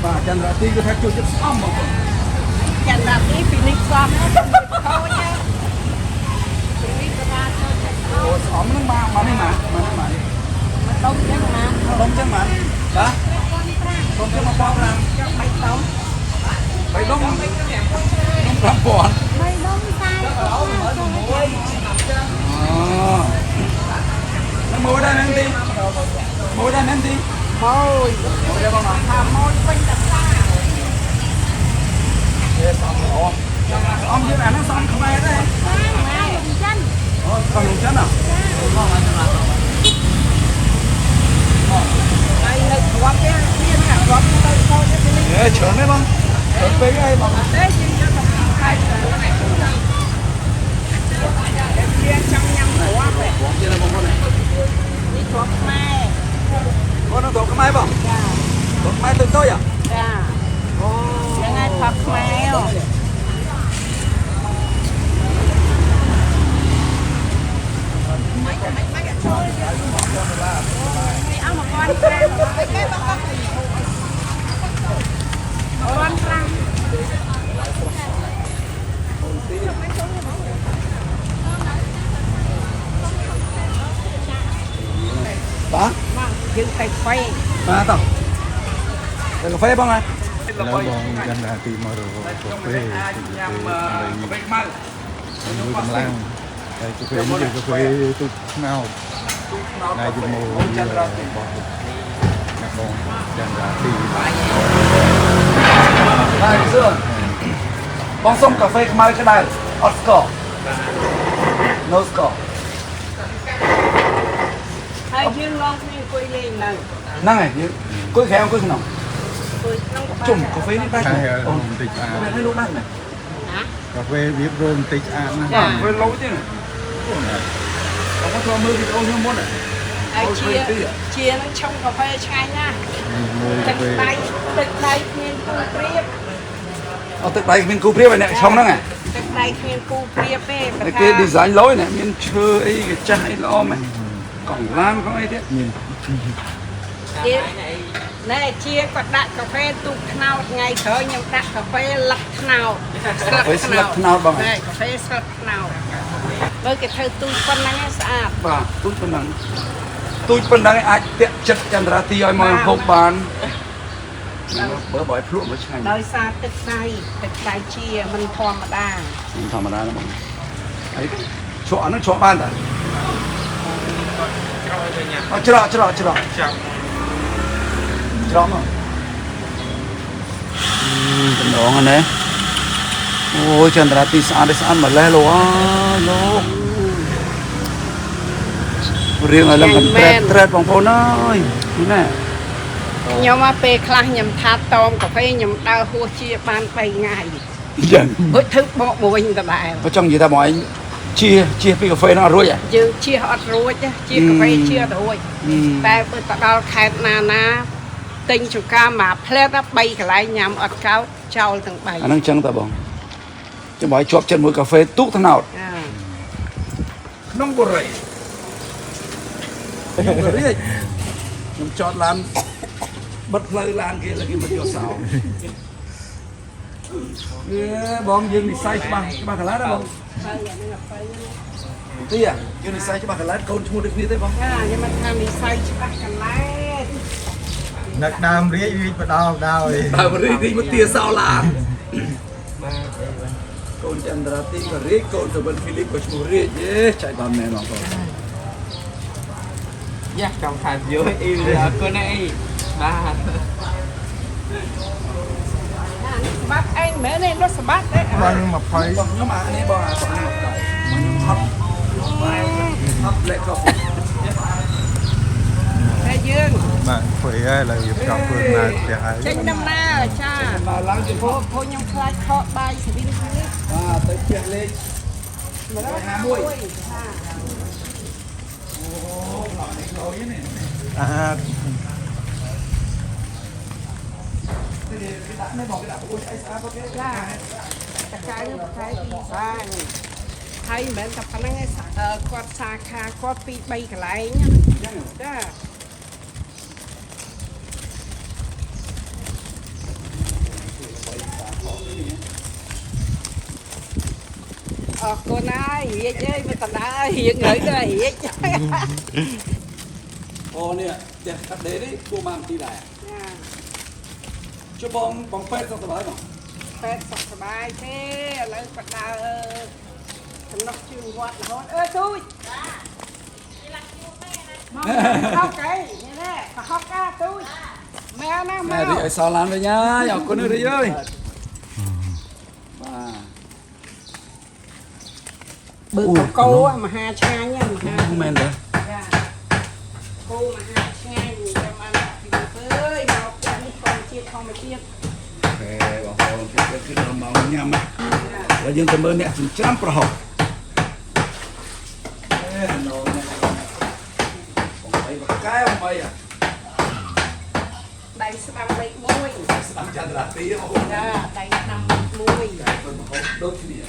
và chân ra tí cứ theo chú chút xóm mà chẳng là cái Philip xóm nó không nhá Philip ra thôi xóm nó mà đi mà đông chứ mà đông chứ mà đó đông chứ mà bao làm bay đông bay đông làm bòn bay đông sai nó mua đây nên đi mua đây nên đi môi đây con nào thà môi quanh đặt ra ông như là nó xong không ai đấy chân còn lùng chân à đây là quạt cái kia nè quạt cái đây thôi cái Philip chở đấy bông chở về cái bằng đấy chứ cho nó hai kia trong nhâm của vậy kia là con này đi thuộc mai con nó thuộc cái máy bông thuộc máy từ tôi à dạยังไงthuộc mai khôngเอามาก่อนร้อนปลา đó dừng phải quay à tao đây cà phê bông à Lá bong gan ra tìm mà rồi cà phê cà phê mai nuôi cầm lang đây cà phê như cà phê tụt nào này dùng màu như là bong nè bong gan ra tìm đây xưa bông sông cà phê mai cái này hot score no score hai dương ngon như quay lên này năng này cuối khéo cuối nào quay nông chùm cà phê đi bác hay này romantic mấy lúc bác này cà phê biết romantic cà phê lâu chứ này có cho mưa thì ô nhiễm muốn này ai chia nó trong cà phê chai nha mùi cà phê tịch đây nhìn không biết เอาตึกใดเป็นกูเพียบไปเนี่ยช่องนั่งไง ตึกใดเพียงกูเพียบเป้ ไอ้เกดีไซน์ลอยเนี่ยมีเชื่อไอ้จ้าไอ้ล้อมกล่องล้านของไอ้เนี่ย แน่เชียก็ดักกาแฟตุกเนาไงเธอยังดักกาแฟลักเนาสลักเนาแน่กาแฟสลักเนาเลยก็เธอตุกคนนั้นสะอาด ป่ะตุ้ยปนังตุ้ยปนังอาจเตะจัดจันทราตีอ้อยมาพบบานเบอร์บ่อยพลุไม่ใช่ โดยซาตึกใดเชียมันธรรมดา ธรรมดานะมึงไอ้ชัวอันนั้นชัวบ้านแต่เอาชะลอมั้งเป็นน้องอันนี้โอ้ยจันทราตีสะอาดมาแล้ววะลูกเรียงอะไรกันเตร็ดของพ่อน้อยนี่แน่ ยามมาเปคลาหยำทาตอมกาแฟหยำดาวหัวเชียบานไปง่าย ยัง เฮ้ยทึกบอกบ่วิ่งตะบาย เพราะจังยี่ตาหมอยเชียปีกาแฟน่ารวยอ่ะ ยืเชียอัดรู้จ้ะเชียกาแฟเชียรวยแต่เปิดตะดาวแค่นาติงจุกามาเพลดใบกระไรยำอัดเขาเจ้าตั้งใบ อันนั้นจังตาบองจะหมอยชอบเช่นมือกาแฟตุ๊กทั้งนั้นน้องบุรีน้องบุรีน้องจอดร้านบัดเพลย์ร้านกี่แล้วกินบัดยอสาวบองยืนในไซส์บ้างกันแล้วนะบองที่อ่ะยืนในไซส์บ้างกันแล้วคนชูเด็กนี่ได้บอง ยังมันทำมีไซส์ច្បាស់กันแล้ว นักดามเรียกวิปดาวดาวเลย บริที่มันเตี้ยสาวลานคนจันทราตีก็เรียกคนตะบันฟิลิปก็ชูเรียกเย้ใจบำแน่นอนก่อน อยากกำขาดเยอะอีเลยก็ได้บ้า บักเองแม่เนี่ยรถสบัดเลย บ้านมาไฟ บอกน้ำมาอันนี้บอกสองอันไก่มันฮอตเล็กครับ แม่ยืน มาไฟอะไรอยู่กับเพื่อนมาเสียหาย เช็คน้ำหน้าจ้า มาล้างจน พอยังคลายเคาะใบสวินคืน เตะเพียงเล็ก มาแล้วหาบุ้ย โอ้หล่อเล็กเราอย่างนี้ ไม่บอกกระดาษโอ้ยไอ้สาประเภท จ้าตะไคร้ไทยดีบ้างไทยเหมือนกับพนักงานกอดสาขากอดปีใบกระไรเนี่ยจ้าcô nói hiệt chứ người ta nói hiệt người đó hiệt chứ โอ้เนี่ยเดี๋ยวตัดเดนี่กูมาที่ไหนชั่วบองเฟสสบายมั้ง Phết sọc bài thế lấy bắt đầu nó chịu hoạt hôn tôi khóc cái như thế khóc ca tôi mẹ nó แม่ดิไอ้สาวล้านไปย่าอยากคนอื่นเลยมา bự cô mà hà cha nha mà hà แม่นเลย cô mà hà cha gì cho mà nó ơi mà con chia con mà chia แม่บอกเขาคือเราเมาเนี่ยมั้ยแล้วยังจะเมื่อเนี่ยถึงจ้ำประหอบนอนเนี่ยผมไปแบบแก้วไปอ่ะ đầy sắm bịch môi สังจันทราตีโอ้โห đầy nằm bịch môi คนเขาโดนที่นี่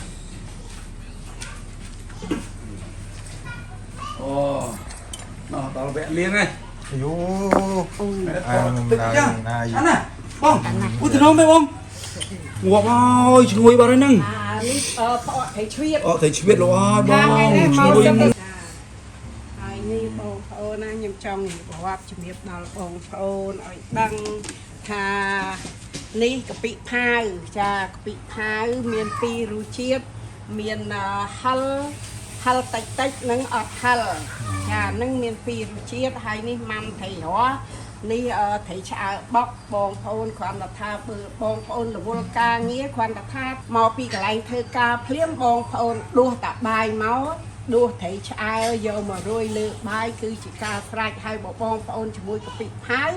โอ้นอตอนแบะเลี้ยงไง อยู่ ตึกยังอันน่ะบ้องพูดถึงน้องไหมบ้องหัวว้าวช่วยบ้านนึง นี่thầy chuyên อ๋อแต่ชีวิตเราบ้องช่วย ហើយនេះបងប្អូនណាខ្ញុំចង់ប្រវត្តិជំរាបដល់បងប្អូនឲ្យដឹងថានេះកាពិផាវចាកាពិផាវមានពីររសជាតិមានហិលតិចនិងអត់ហិលចានឹងមានពីររសជាតិហើយនេះម៉ាំត្រីរស់នេះត្រីឆ្អើបុកបងប្អូនគ្រាន់តែថាបើបងប្អូនរវល់ការងារគ្រាន់តែថាមកពីកន្លែងធ្វើការភ្លាមបងប្អូនដួសតាបាយមកដួសត្រីឆ្អើយកមករោយលើបាយគឺជាការស្រេចហើយបងប្អូនជាមួយកាពិផាវ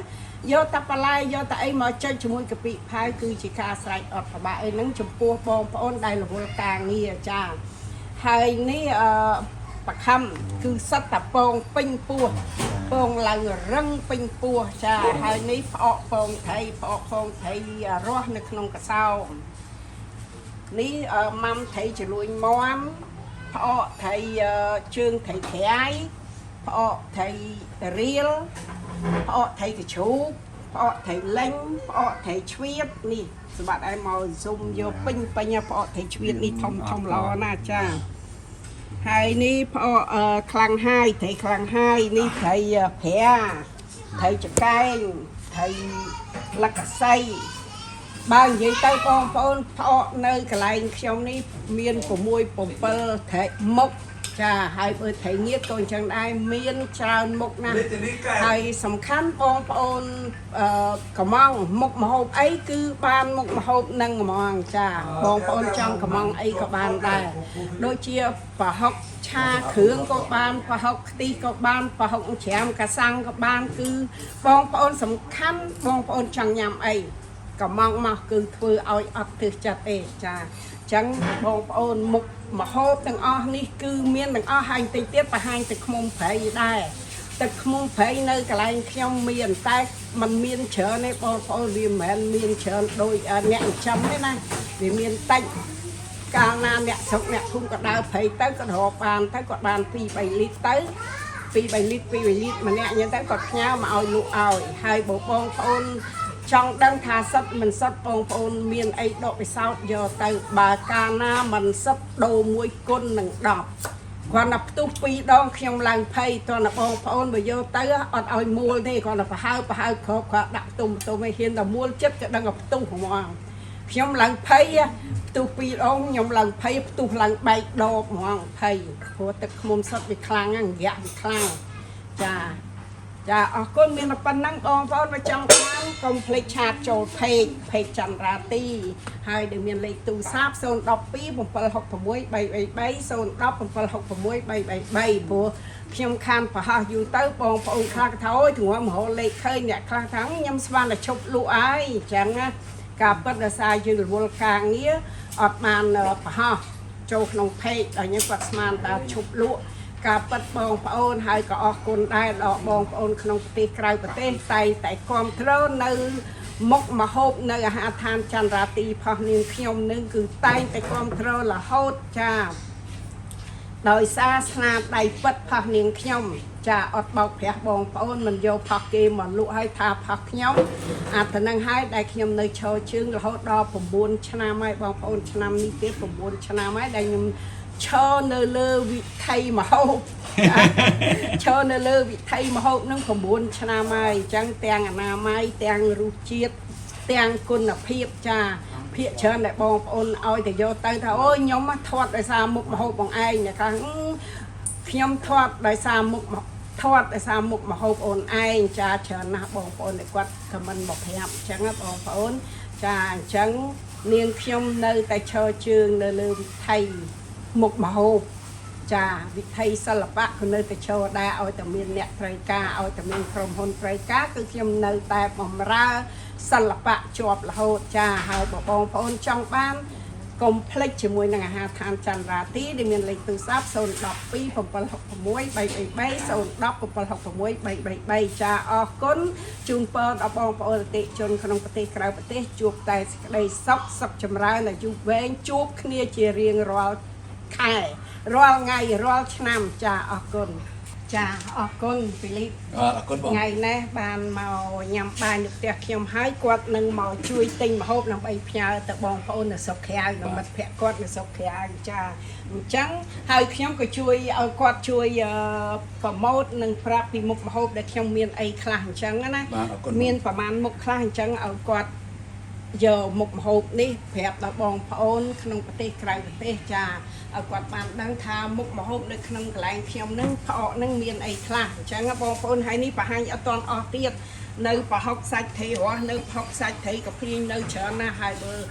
យកតាបន្លែយកតាអីមកចុចជាមួយកាពិផាវគឺជាការស្រេចអត់ប្របាក់អីហ្នឹងចំពោះបងប្អូនដែលរវល់ការងារចាហើយនេះបខំគឺសិតតែពងពេញពោះពងឡើងរឹងពេញពោះចាហើយនេះផ្អកពងត្រីរស់នៅក្នុងកសោ ní mâm thầy chỉ lùi món họ thầy trương thầy khái họ thầy riêng họ thầy cái chú họ thầy lanh họ thầy chuyết nè sự bạn ai màu dùng vô pin pin họ thầy chuyết nè thông thông lo na cha hai ní họ khlang hai ní thầy phè thầy chợ cay thầy lắc say bao nhiêu tay con họ nơi cái này trong ní miền của môi của bờ thầy mốc cha hai bữa thầy nghĩa tôi chẳng ai miền tràn mốc nè thầy sầm khăn con cà mong mốc mà hộp ấy cứ ban mốc mà hộp nâng mong cha con trong cà mong ấy có ban đây đôi chia và học cha khướng có ban và học ti có ban và học chém cả sang có ban cứ con sầm khăn con chẳng nhầm ấy cà mong mà cứ thưa ao ấp từ chặt ê cha chẳng con mục mà hộp từng ní cứ miên từng hành tình tiết và hành từ không phải đây từ không phải nơi cái này trong miền tây mình miền trở này con vì mình miền trở đôi nhẹ chấm thế này vì miền tây cao nam nhẹ sống nhẹ không có đau phải tới có hộp bàn pi 7 lít tới pi 7 lít mà nhẹ như tới cọt nhau mà ao lụ ao hai bộ con trong đăng thà sắp mình sắp bông miền ấy độไปsao giờ từ bà ca na mình sắp đồ mũi côn nằng đọt còn là tu pi đong trong làng phay toàn là bông bây giờ tới ở ao mua đi còn là phải hai khóc đặt tùng mới hiền là mua chất cho đang gặp tu của mọi trong làng phay tu pi đong trong làng phay tu làng bay đồ mọi phay của tật môn sắp bị khang ăn gạ bị khang cha cha con mình là phần năng bong mà trong tháng công plei chặt trộn phê chăn ra ti hai đứa mình lấy tu sáp sơn đọc pi một phần học của muối bay sơn đọc một phần học của muối bay của trong khăn và họ dù tới bong phong khang thối thì họ họ lấy khơi nhẹ khang thắng nhâm svan là chụp lụa ai chẳng á cả bất là sai như là càng nghĩa ọt màn và họ châu nông phê ở những vật màn ta chụp lụa cả bất bong phong hai có con đai đỏ bong phong không tê cày bờ tê tay tại con thơ nơi mốc mà hộp nơi hạ than chan ra ti phong niên khiêm nương cứ tay tại con thơ là hốt cha đời xa xa đầy bất phong niên khiêm cha ọt bọc phép bong phong mình vô phật kia mà lụa hay tha phật nhóm thành năng hai đại khiêm nơi cho chương là hốt đo phẩm buôn chana mai bong phong chana mi tiếp phẩm buôn chana mai đại nhung cho nơi lơ vị thay mà hộp cho nơi lơ vị thay mà hộp nâng phẩm buôn chana mai chẳng tèng à mai tèng ru chiết tèng côn là phiệp cha phiệp chân lại bong ôn oi thì vô tay thà ôi nhóm mắt thoát đại xa mục mà hộp bằng ai nè kháng nhóm thoát đại xa mục mà hộp ôn ai cha chân nè bong ôn để quát thầm mình một hẹp chẳng á bong ôn cha chẳng niên khiêm nơi tại cho trường nơi lơ vị thay một mà hộp cha vị thầy sa lập bác của nơi cho đa ôi tầm miền nẹt trời ca ôi tầm miền from hôn trời cá cứ khiêm nơi tại bầm ra sa lập bác chọp là hộp cha hai bộ bông phôn trong ban complex chỉ mùi nàng hà than tràn ra tí để miền lịch từ sáp sồn đọc pi phẩm phần học muối bay sồn đọc phẩm phần học muối bay cha ở cún chung pơ đọc bông phôn tị chôn khung tị cào tị chuột tay đây sóc chầm ra là chuột vén chuột kia chia riêng rồi khai rồi ngày rồi năm cha ở con Philip ngày nay bàn màu nhằm bàn được tiệc nhằm hái quạt nâng màu chui tinh mà hộp nằm bay phía từ bong phôn là sọc khéo nằm mặt phẹ quạt là sọc khéo cha trắng hai nhóm cái chui quạt chui phẩm mốt nâng prap vì một mà hộp để trong miền ấy khang trắng á miền phẩm ăn một khang trắng ở quạt giờ một hộp đi phẹp là bong phôn không có tê cày tê cha ở quạt bàn đang tha một hộp nơi không lại khiêm nâng họ nâng miền ấy khang chẳng là bong phôn hay ní và hai ở toàn ở tiết nơi và học sạch thế hóa nơi học sạch thấy có phim nơi chờ na hai bờ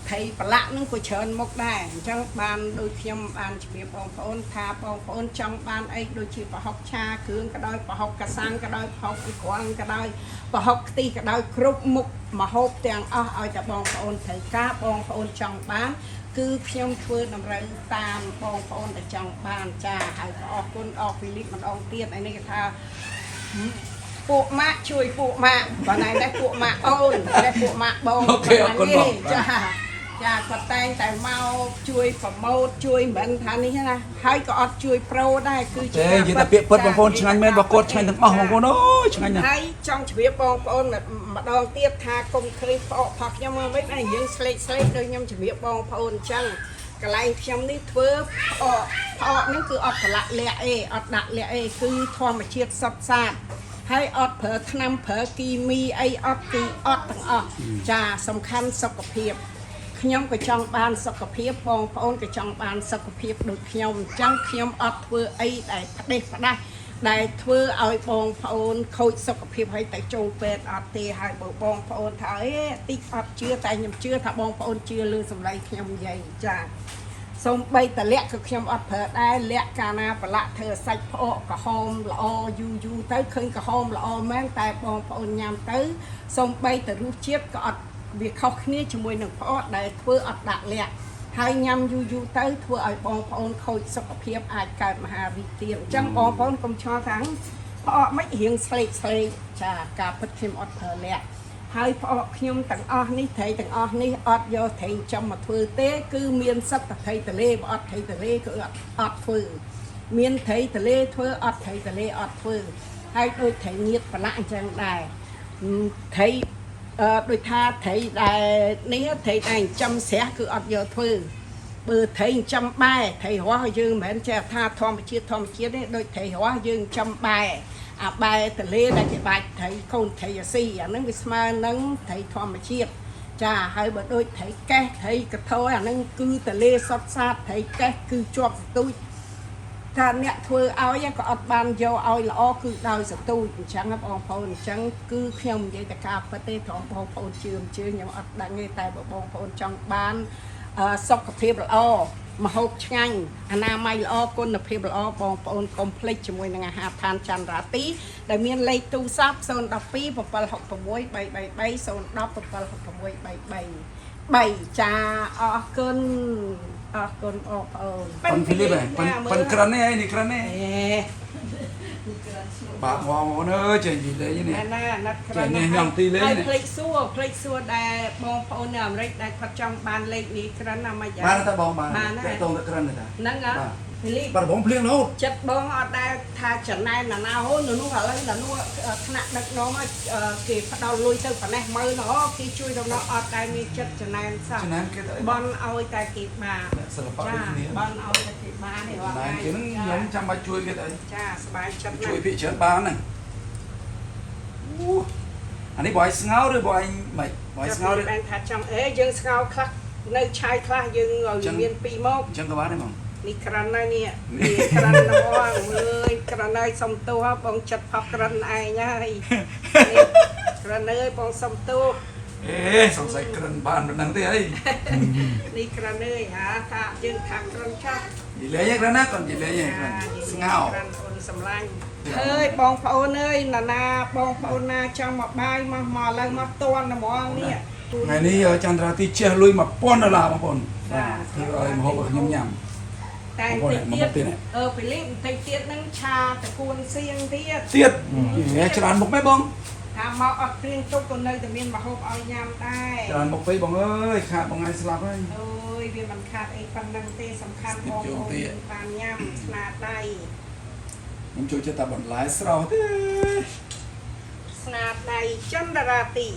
thầy và lạ nâng của chờ một đài chẳng bàn đôi khiêm bàn chỉ bong phôn tha bong phôn trong bàn ấy đôi chỉ và học cha cường cái đôi và học cả sang cái đôi học cái quan cái đôi và học ti cái đôi group mục mà hộp tiền ở cho bong phôn thầy cá bong phôn trong bán cứ khiêm thưa nằm ra tam bong phôn ở trong bàn cha hay có con Philip mà ông tiên này cái tha phụ mạ chui phụ mạ và này đây phụ mạ ôn đây phụ mạ bông cha ចាគាត់តែងតែមកជួយប្រម៉ូទជួយមិនថានេះណាហើយក៏អត់ជួយប្រូដែរគឺជា ទេនិយាយតែពាក្យពិតបងប្អូនឆ្ងាញ់មែនបើគាត់ឆ្ងាញ់ទាំងអស់បងប្អូនអូយឆ្ងាញ់ណាស់ ហើយចង់ជម្រាបបងប្អូនម្ដងទៀតថាកុំឃើញផ្អកផកខ្ញុំមកវិញហើយយើងស្លេកដូចខ្ញុំជម្រាបបងប្អូនអញ្ចឹងកន្លែងខ្ញុំនេះធ្វើផ្អកហ្នឹងគឺអត់ប្រឡាក់លាក់អីអត់ដាក់លាក់អីគឺធម្មជាតិសុទ្ធសាធហើយអត់ប្រើថ្នាំប្រើគីមីអីអត់គឺអត់ទាំងអស់ចាសំខាន់សុខភាពខ្ញុំក៏ចង់បានសុខភាពបងប្អូនក៏ចង់បានសុខភាពដូចខ្ញុំអញ្ចឹងខ្ញុំអត់ធ្វើអីដែលផ្ដេសផ្ដាស់ដែលធ្វើឲ្យបងប្អូនខូចសុខភាពហើយទៅចូលពេទ្យអត់ទេហើយបើបងប្អូនថាអេតិចអត់ជឿតែខ្ញុំជឿថាបងប្អូនជឿលើសម្ដីខ្ញុំនិយាយចាសូមបីតលាក់ក៏ខ្ញុំអត់ប្រើដែរលាក់កាលណាប្រឡាក់ធ្វើសាច់ផ្អកក្រហមល្អយូរទៅឃើញក្រហមល្អមែនតែបងប្អូនញ៉ាំទៅសូមបីតរសជាតិក៏អត់វាខុសគ្នាជាមួយនឹងផ្អកដែលធ្វើអត់ដាក់លាក់ហើយញ៉ាំយូរទៅធ្វើឲ្យបងប្អូនខូចសុខភាពអាចកើតមហាវិទាអញ្ចឹងបងប្អូនកុំឆ្ងល់ថាផ្អកមិនរៀងស្លេកចាការពិតខ្ញុំអត់ប្រើលាក់ហើយផ្អកខ្ញុំទាំងអស់នេះត្រីទាំងអស់នេះអត់យកត្រីចំមកធ្វើទេគឺមានសិតតែត្រីទលេបើអត់ត្រីទលេគឺអត់ធ្វើមានត្រីទលេធ្វើអត់ត្រីទលេអត់ធ្វើហើយដូចត្រីងៀតប្រឡាក់អញ្ចឹងដែរត្រីដូចថាត្រីដែលនេះត្រីដែលចំស្រះគឺអត់យកធ្វើបើត្រីចំបែត្រីរស់យើងមិនមែនចេះថាធម្មជាតិទេដូចត្រីរស់យើងចំបែអាបែទលេដែលគេបាច់ត្រីកូនត្រីអាស៊ីអាហ្នឹងវាស្មើនឹងត្រីធម្មជាតិចាហើយបើដូចត្រីកេះត្រីកថយអាហ្នឹងគឺទលេសុតសាតត្រីកេះគឺជាប់សទូចថាអ្នកធ្វើឲ្យក៏អត់បានយកឲ្យល្អគឺដោយសទូចអញ្ចឹងបងប្អូនអញ្ចឹងគឺខ្ញុំនិយាយតែការពិតទេត្រង់បងប្អូនជឿខ្ញុំអត់ដឹងទេតែបើបងប្អូនចង់បានសុខភាពល្អម្ហូបឆ្ងាញ់អនាម័យល្អគុណភាពល្អបងប្អូនកុំភ្លេចជាមួយនឹងអាហារឋានចន្ទរាទីដែលមានលេខទូរស័ព្ទ012 766 333 010 766 333ចាអរគុណបងប្អូនប៉ុនហ្វីលីបប៉ុនក្រាន់នេះឯនេះក្រាន់នេះបាទបងប្អូនអើយចេញពីលេងនេះណាណាត់ក្រាន់នេះខ្ញុំទីលេងនេះភ្លេចសួរដែលបងប្អូននៅអាមេរិកដែលគាត់ចង់បានលេខនេះក្រាន់ណាមកយ៉ាងបានតែបងបានតែតងតែក្រាន់ទេហ្នឹងហ្វីលីបបាទបងភ្លៀងរហូតចិត្តបងអត់ដែលថាចំណែនណាហូននោះឥឡូវថ្នាក់ដឹកនាំគេផ្ដល់លុយទៅប៉ុណ្ណេះមើលណោគេជួយដំណោះអត់ដែលមានចិត្តចំណែនសោះចំណែនគេទៅបនឲ្យតែគេបានសិល្បៈដូចគ្នាបនឲ្យតែគេបានទេបាទគេនឹងខ្ញុំចាំបាច់ជួយគេទៅចាសบายចិត្តជួយពីច្រើនបានហ្នឹងអានេះបងស្ងោឬបងមិនបងស្ងោឬបានថាចង់យើងស្ងោខ្លះនៅឆាយខ្លះយើងឲ្យមានពីរមកអញ្ចឹងក៏បានដែរបងនេះក្រាន់ហើយនេះក្រាន់ណងមើលក្រាន់ហើយសុំទោសបងចិត្តផុសក្រាន់ឯងហើយក្រាន់ហើយបងសុំទោសសង្ស័យក្រាន់បានមិនដឹងទេអីនេះក្រាន់ហើយថាយើងថាក្រាន់ចាស់និយាយក្រាន់ណាcònនិយាយក្រាន់ស្ងោក្រាន់អូនសម្លាញ់ហើយបងប្អូនអើយណាបងប្អូនណាចង់មកបាយមកឥឡូវមកតន់ហ្មងនេះថ្ងៃនេះចន្ទរាទីជះលុយ$1000បងប្អូនបាទគឺឲ្យមហូបឲ្យខ្ញុំញ៉ាំតែតិចទៀតពីលីបន្តិចទៀតហ្នឹងឆាតកួនសៀងទៀតច្រើនមុខមែនបងថាមកអត់ព្រៀងទុកក៏នៅតែមានម្ហូបឲ្យញ៉ាំដែរច្រើនមុខពេកបងអើយខាតបងឯងស្លាប់ហើយអូយវាមិនខាតអីប៉ុណ្្នឹងទេសំខាន់បងប្អូនបានញ៉ាំស្នាដៃខ្ញុំចូលចិត្តតែបន្លែស្រស់ទេស្នាដៃចន្ទរាទី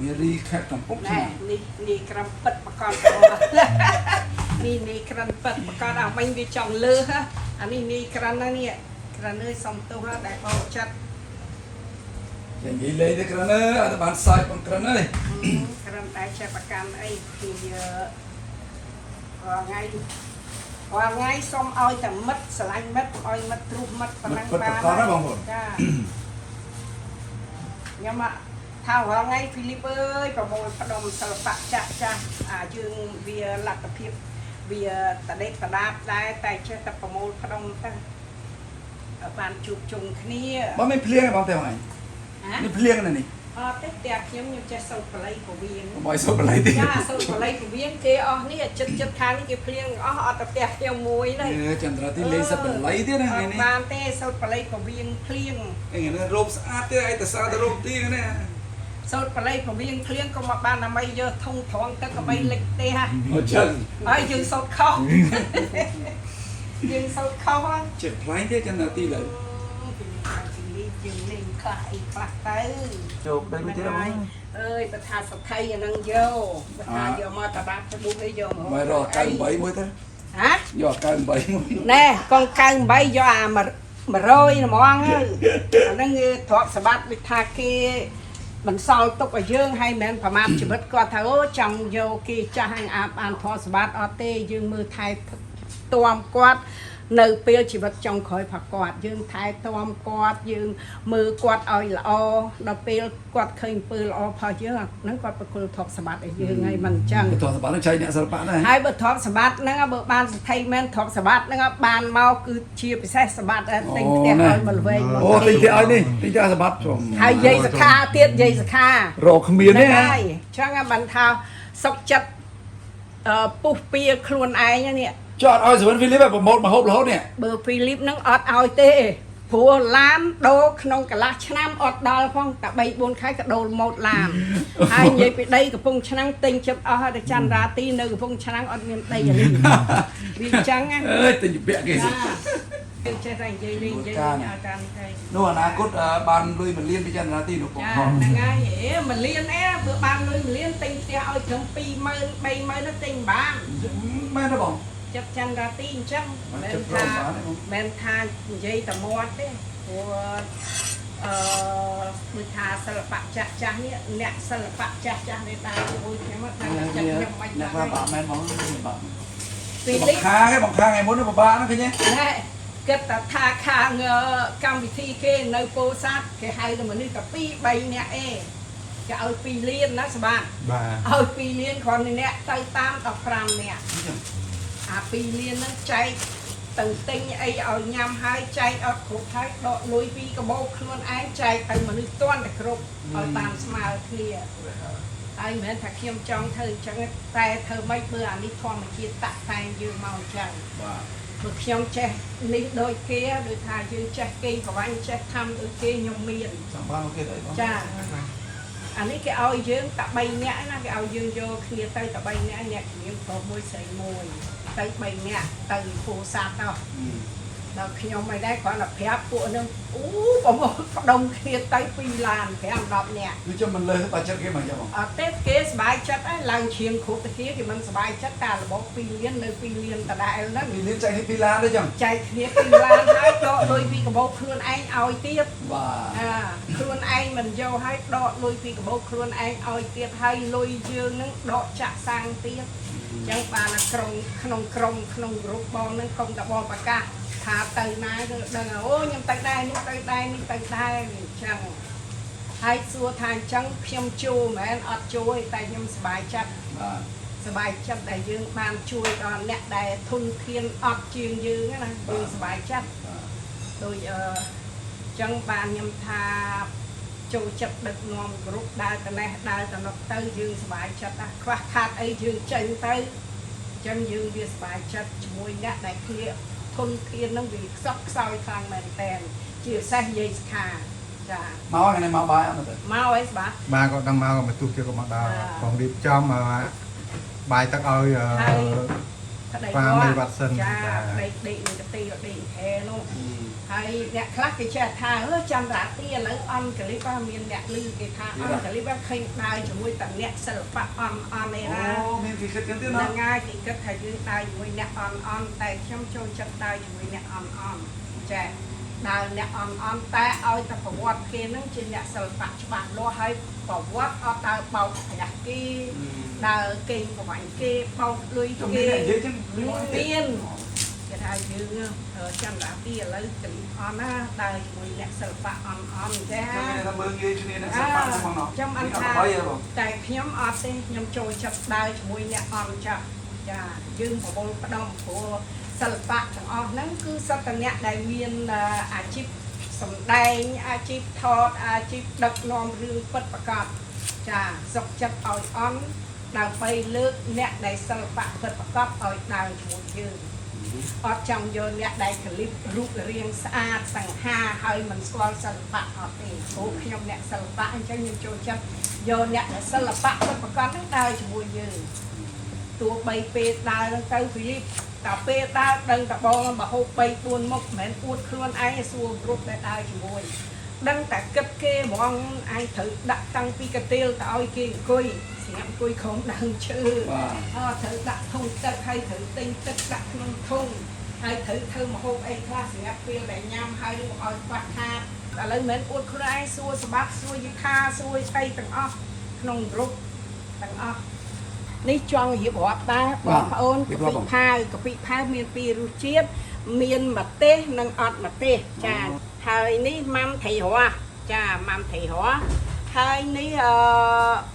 នារីខេត្តកំពង់ឆ្នាំនេះក្រាំពិតបកលនេះក្រាំពិតបកលអាមិញវាចង់លើសអានេះក្រាំណានេះក្រាំអើយសំទោសដែលបងចិត្តនិយាយលេងទេក្រាំអើយអត់បានសាច់បងក្រាំអើយក្រាំតែចេះប្រកាន់អីពីថ្ងៃសុំឲ្យតែមិត្តស្រឡាញ់មិត្តឲ្យមិត្តទ្រុះមិត្តប៉ុណ្ណឹងបានបាទបងប្អូនចាខ្ញុំថារាល់ថ្ងៃហ្វីលីបអើយប្រមូលផ្ដុំសិល្បៈចាស់យើងវាលទ្ធភាពវាតដេកតដាបដែរតែចេះតែប្រមូលផ្ដុំទៅបានជួបជុំគ្នាបងមិនភ្លៀងទេបងតែបងឯងនេះភ្លៀងណានេះអត់ទេផ្ទះខ្ញុំចេះសូត្របល័យពវៀងបងសូត្របល័យទេចាសូត្របល័យពវៀងគេអស់នេះចិត្តខាងនេះគេភ្លៀងអស់អត់តែផ្ទះខ្ញុំមួយហ្នឹងចន្ទរាទីលេងសូត្របល័យទៀតណានេះបានទេសូត្របល័យពវៀងភ្លៀងនេះរោមស្អាតទេឯងតែស្អាតតែរោមទីណា sốt vào đây còn viên khliêng có một bàn là mày giờ thông thoáng tất cả mày lịch đi ha một chân ai dừng sốt không dừng sốt không á chết lái thế chân là ti lợi dừng lên lại phát tới chụp đây mới thế đâu ơi bà thà sọc khay và nâng vô bà thà giờ mà ta bác cho bố cái vô mày rồi cân 7 mới thế hả giờ cân 7 mới nè con cân bay do mà rồi nó mong á nó nghe thoát sả bát bị tha kia mình sau tục ở dương hay men phải mang chỉ biết qua thấu trong vô kia cha hàng áp an thoát sả bát ở tê dương mưa thay toam quát nơi bia chỉ vật trong khói phạt quạt dương thái toam quạt dương mưa quạt oi là o đập bia quạt khơi bự là o phơi dương nó quạt bật cười thọt sả bát ở dương ngay mình chẳng thọt sả bát nó chơi nhẹ sả bát này hai bật thọt sả bát nó bật ban thay men thọt sả bát nó ban mau cứ chia bị xe sả bát tinh tiền oi mình về ô tinh tiền oi đi tinh tiền sả bát rồi hai dây sả kha tiết dây sả kha rồi không miên đấy chẳng bạn thao sọc chặt bút bia khuôn ai nhá chọn oi rồi Philipแบบmột mà hộp là hốt nè បើ Philip នឹងអត់ឲ្យទេព្រោះឡានដូរក្នុងកន្លះឆ្នាំអត់ដល់ផងតែ 3-4 ខែក៏ដូរម៉ូតឡានហើយនិយាយពីដីកំពង់ឆ្នាំងទិញចិត្តអស់ហើយតែច័ន្ទរាទីនៅកំពង់ឆ្នាំងអត់មានដីអានេះវាអញ្ចឹងណា ơi tình bị bẹ kìa ចេះតែនិយាយលេងនិយាយឲ្យតាមទៅ នោះអនាគតបានលុយមិនលៀនពីចន្ទរាទីនោះបង ចាហ្នឹងហើយមិនលៀនអីព្រោះបានលុយមិនលៀនទិញផ្ទះឲ្យត្រឹម 20000 30000នោះទិញបាន មែនទេបង ចិត្តច័ន្ទរាទីអញ្ចឹងមិនថានិយាយតែមាត់ទេព្រោះគឺថាសិល្បៈចាស់ចាស់នេះអ្នកសិល្បៈចាស់ចាស់នេះដែរជាមួយខ្ញុំថាចិត្តខ្ញុំមិន អ្នក ដែរ បាក់មែនបងបាក់ ពី បង នេះ ខាងឯងបងខាងឯងមុននោះបាក់ណាឃើញទេ ណែគិតតែថាខាងកម្មវិធីគេនៅពោធិ៍សាត់គេហៅតែមនុស្សតែ2-3នាក់ឯងគេឲ្យ2លានណាស្បាទ បាទ ឲ្យ2លានគ្រាន់តែអ្នកទៅតាម15នាក់អា2លានហ្នឹងចែកទៅទិញអីឲ្យញ៉ាំហើយចែកអត់គ្រប់ហើយដកលុយពីកាបូបខ្លួនឯងចែកទៅមនុស្សទាន់តែគ្រប់ឲ្យតាមស្មើគ្នាហើយមិនមែនថាខ្ញុំចង់ធ្វើអញ្ចឹងតែធ្វើម៉េចបើអានេះធម្មជាតិតាក់តែងយើងមកអញ្ចឹង បាទ ព្រោះខ្ញុំចេះនេះដូចគេដូចថាយើងចេះគេប្រវាញ់ចេះខំដូចគេខ្ញុំមាន សំបានអូខេអីបង ចាអានេះគេឲ្យយើងតែ3នាក់ណាគេឲ្យយើងយកគ្នាទៅតែ3នាក់អ្នកជំនាញប្រុសមួយស្រីមួយទៅ3នាក់ទៅពោធិ៍សាត់ទៅដល់ខ្ញុំមិនដែរគ្រាន់តែប្រាប់ពួកនឹងអូប្រមូលផ្ដុំគ្នាទៅ2ឡាន5-10នាក់ គឺចាំមិនលើបាចិត្តគេមកចាំបង អត់ទេគេសบายចិត្តហើយឡើងឈៀងគ្រប់ទៅគេមិនសบายចិត្តតែរបប2លាននៅ2លានដដែលហ្នឹង ពីលៀនចែកនេះពីឡានទេចឹង ចែកគ្នា2ឡានហើយដកលុយពីកាបូបខ្លួនឯងឲ្យទៀត បាទ ខ្លួនឯងមិនយកឲ្យដកលុយពីកាបូបខ្លួនឯងឲ្យទៀតហើយលុយយើងនឹងដកចាក់សាំងទៀតអញ្ចឹងបានក្នុងក្រុមក្នុងរូបបងនឹងកុំតបងប្រកាសថាទៅណាទៅដឹងអូខ្ញុំទៅដែរនេះទៅដែរនេះទៅដែរអញ្ចឹងហើយសួរថាអញ្ចឹងខ្ញុំជួមែនអត់ជួយតែខ្ញុំសប្បាយចិត្ត បាទ សប្បាយចិត្តដែលយើងបានជួយដល់អ្នកដែលធនធានអត់ជាងយើងណាយើងសប្បាយចិត្តដោយចឹងបានខ្ញុំថាចូលចិត្តដឹកនាំគ្រប់ដើរទៅនេះដើរទៅនោះទៅយើងសប្បាយចិត្តណាខ្វះខាតអីយើងចេញទៅចឹងយើងវាសប្បាយចិត្តជាមួយអ្នកដែលគ្នាធនធាននឹងវាខ្សត់ខ្សោយខ្លាំងមែនតើជាពិសេសយាយសខាចា មកថ្ងៃនេះមកបាយអត់ទៅ មកអីស្បាទ បាទក៏ដឹងមកក៏មកទុះជាក៏មកដល់ផងរៀបចំបាយទឹកឲ្យ ក្តី Và mày vặt sân. ចាដេកនឹងកទីដេកហែនោះហើយអ្នកខ្លះគេចេះថាចន្ទរាទីឥឡូវអនកលិបមានអ្នកលឺគេថាអនកលិបឃើញដើរជាមួយតែអ្នកសិល្បៈអនឯណា អូមានគេគិតกันទៀត ហ្នឹង ណា ហើយគេគិតថាយើងដើរជាមួយអ្នកអនតែខ្ញុំចូលចិត្តដើរជាមួយអ្នកអនចាដើរអ្នកអនតែឲ្យតែប្រវត្តិគេហ្នឹងជាអ្នកសិល្បៈច្បាស់លាស់ហើយប្រវត្តិអត់ដើរបោកប្រញាស់គេដើរគេប្រវាញ់គេបោកលុយ ជុំ គេ នេះនិយាយចឹងលឺមកទៀត មានគេថាយើងចន្ទរាទីឥឡូវកលិអនណាដើរជាមួយអ្នកសិល្បៈអនចា ចាំមានតែមើលងាយជំនាញអ្នកសិល្បៈហ្នឹងបងណោះ ចាំអត់ថា បាយហ៎បង តែខ្ញុំអត់ទេខ្ញុំចូលចិត្តដើរជាមួយអ្នកអនចាយើងប្រមូលផ្ដុំព្រោះសិល្បៈទាំងអស់ហ្នឹងគឺសត្វតអ្នកដែលមានអាជីពសម្ដែងអាជីពថតអាជីពដឹកនាំរឿងពិតប្រាកដចាសុខចិត្តឲ្យអនដើម្បីលើកអ្នកដែលសិល្បៈពិតប្រាកដឲ្យដើរជាមួយយើង อดจังโยนเนี่ยได้คลิปรูปเรียงสะอาดสังหาให้มันสกอลศิลปะอดเองโอ้ขยมเนี่ยศิลปะอันเจ้ายังโจจังโยนเนี่ยศิลปะมันประกอบทั้งได้จมูกยืนตัวใบเปตได้ตั้งแต่ฟิลิปแต่เปตได้ดังแต่บอลมาหกใบตัวมกเหม็นอุดครวนไอ้ส่วนรูปได้จมูกดังแต่กึศเกมองไอ้ถือดักตั้งปีกเตียวแต่เอาเกยกุยเสียงกุยของดังชื่อถือดักทุ่งตึกให้ถือติงตึกดักนุ่งทุ่งให้ถือมาหกไอ้คลาเสียเปลี่ยนแต่ยำให้ลูกเอาปัดหาแต่เลยเหมือนอุดครวนไอ้ส่วนสะบักส่วนยิคาส่วนไตต่างอ้อขนมรูปต่างอ้อนี่จองหิบวัดได้ปอกโอนกับปีพายกับปีพายเมียนปีรูเชียบเมียนมาเต้นังอดมาเต้จ้าไทยนี่มัมไทยหัวจ้ามัมไทยหัวไทยนี่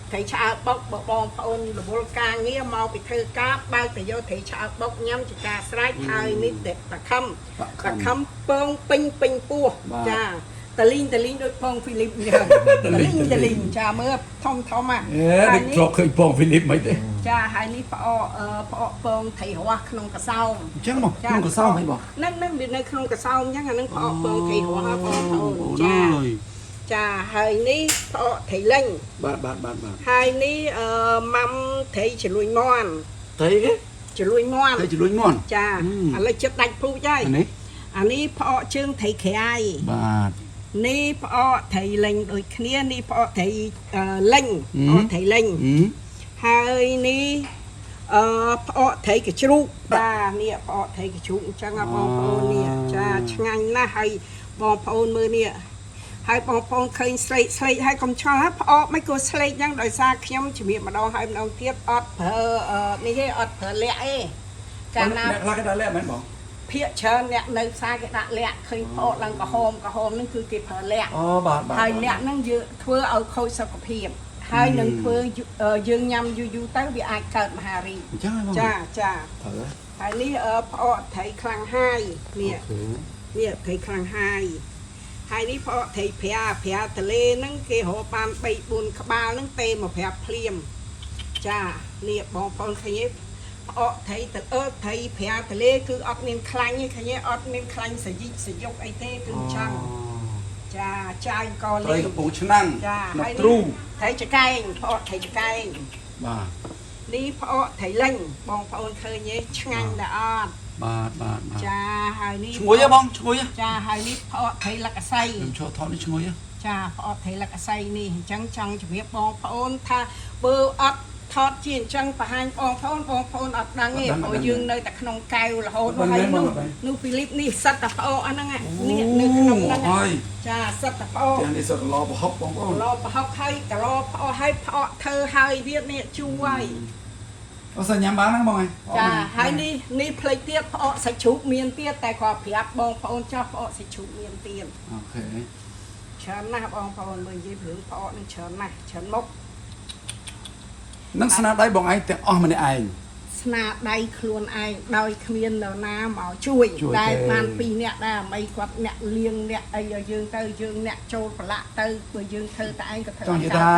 ไทยชาบกบองโอนหรือบริการเงี้ยมาไปเธอกาบ้านแต่โยไทยชาบกย้ำจิกาสไลด์ไทยนี่เด็กตะคำปองปิงปูจ้าตะลิงโดยปองฟิลิปเนี่ยตะลิงจ้าเมื่อท่องมาเด็กเราเคยปองฟิลิปไหมเด็กจ้าไฮนี่พอปองไทยหัวขนมกระเซ้าจังบอกขนมกระเซ้าไหมบอกนั่นอยู่ในขนมกระเซ้ายังไงนั่นพอปองไทยหัวปองโอนจ้าไฮนี่พอไทยเล่งบาทไฮนี่มัมไทยฉลุยมอนไทยฉลุยมอนจ้าอะไรจะดัดพูดได้อันนี้พอเชิงไทยแขยบาทนี่พอไทยเล่งโดยเนี้ยนี่พอไทยเล่งพอไทยเล่งไฮนี่พอไทยกระชุกจ้าเนี่ยพอไทยกระชุกจังบองพอเนี่ยจ้าช่างนะให้บองพอมือเนี่ยให้บองพอเคยสเลดให้กำชอบพอไม่กลัวสเลดยังโดยซาเขียมจะมีมาดองให้มาดองเทียบอดเพอนี่ให้อดเพอเละการน้ำรักได้เละไหมบอกเพียเชิญเนี่ยในซาเกตเละเคยพอลังกระโฮมนั่นคือเก็บเพอเละให้เนี่ยนั่งเยอะทั่วเอาโคสกเพียบให้หนึ่งเพื่อยืนยำอยู่ตั้งวิอาเกิดมหารีจ้าไอ้นี่พอไทยคลังให้เนี่ยไทยคลังให้ไอ้นี่พอไทยเพียทะเลนั่งเกี่ยวปานไปบุญขบานั่งเตะมาเพียเพลียมจ้าเนี่ยบองปอนขยี้พอไทยไทยเพียทะเลคืออดเนียนคลังนี่ขยี้อดเนียนคลังสยกไอเต้ถึงช่างจ้าจ้ากอเลยปูชนั่งนกตรูไทยจะไก่พอไทยจะไก่นี่พอไทยเล่งบองพอเคยเนี่ยช่างดาอดบาทจ้าไฮนี่ช่วยยังบองช่วยยังจ้าไฮนี่พอไทยลักไซโชว์ท้องนี่ช่วยยังจ้าพอไทยลักไซนี่จังจะเรียบบองพอถ้าเบอร์อัดทอดจีนจังประหารบองพออัดดังเงี้ยพอยืนในแต่ขนมไก่ละโหดไฮนูฟิลิปนี่สัตว์พออันนั้นไงนี่ในขนมนั่นจ้าสัตว์พอนี่สัตว์รอปะฮอกบองรอปะฮอกให้แต่รอพอให้พอเธอให้เวียดเนี่ยช่วยเราสัญญาบ้านนั่งบองไงจ้าให้นี่เพลย์เตี้ยพอใส่ชุบเมียนเตี้ยแต่ความเพียบบองพอชอบพอใส่ชุบเมียนเตี้ยโอเคเชิญนะบองพอเมืองยี่ผือพอนั่งเชิญนะเชิญมกนั่งสนาได้บองไอ้แต่อ๋อมันได้ไอ้สนาได้คลวนไอ้โดยเมียนเดินน้ำเอาช่วยได้นานปีเนี่ยได้ไม่กวาดเนี่ยเลี้ยงเนี่ยไอ้ยืงเตยยืงเนี่ยโจรปละเตยเบอร์ยืงเธอแต่ไอ้ก็เธอจังยี่ท่า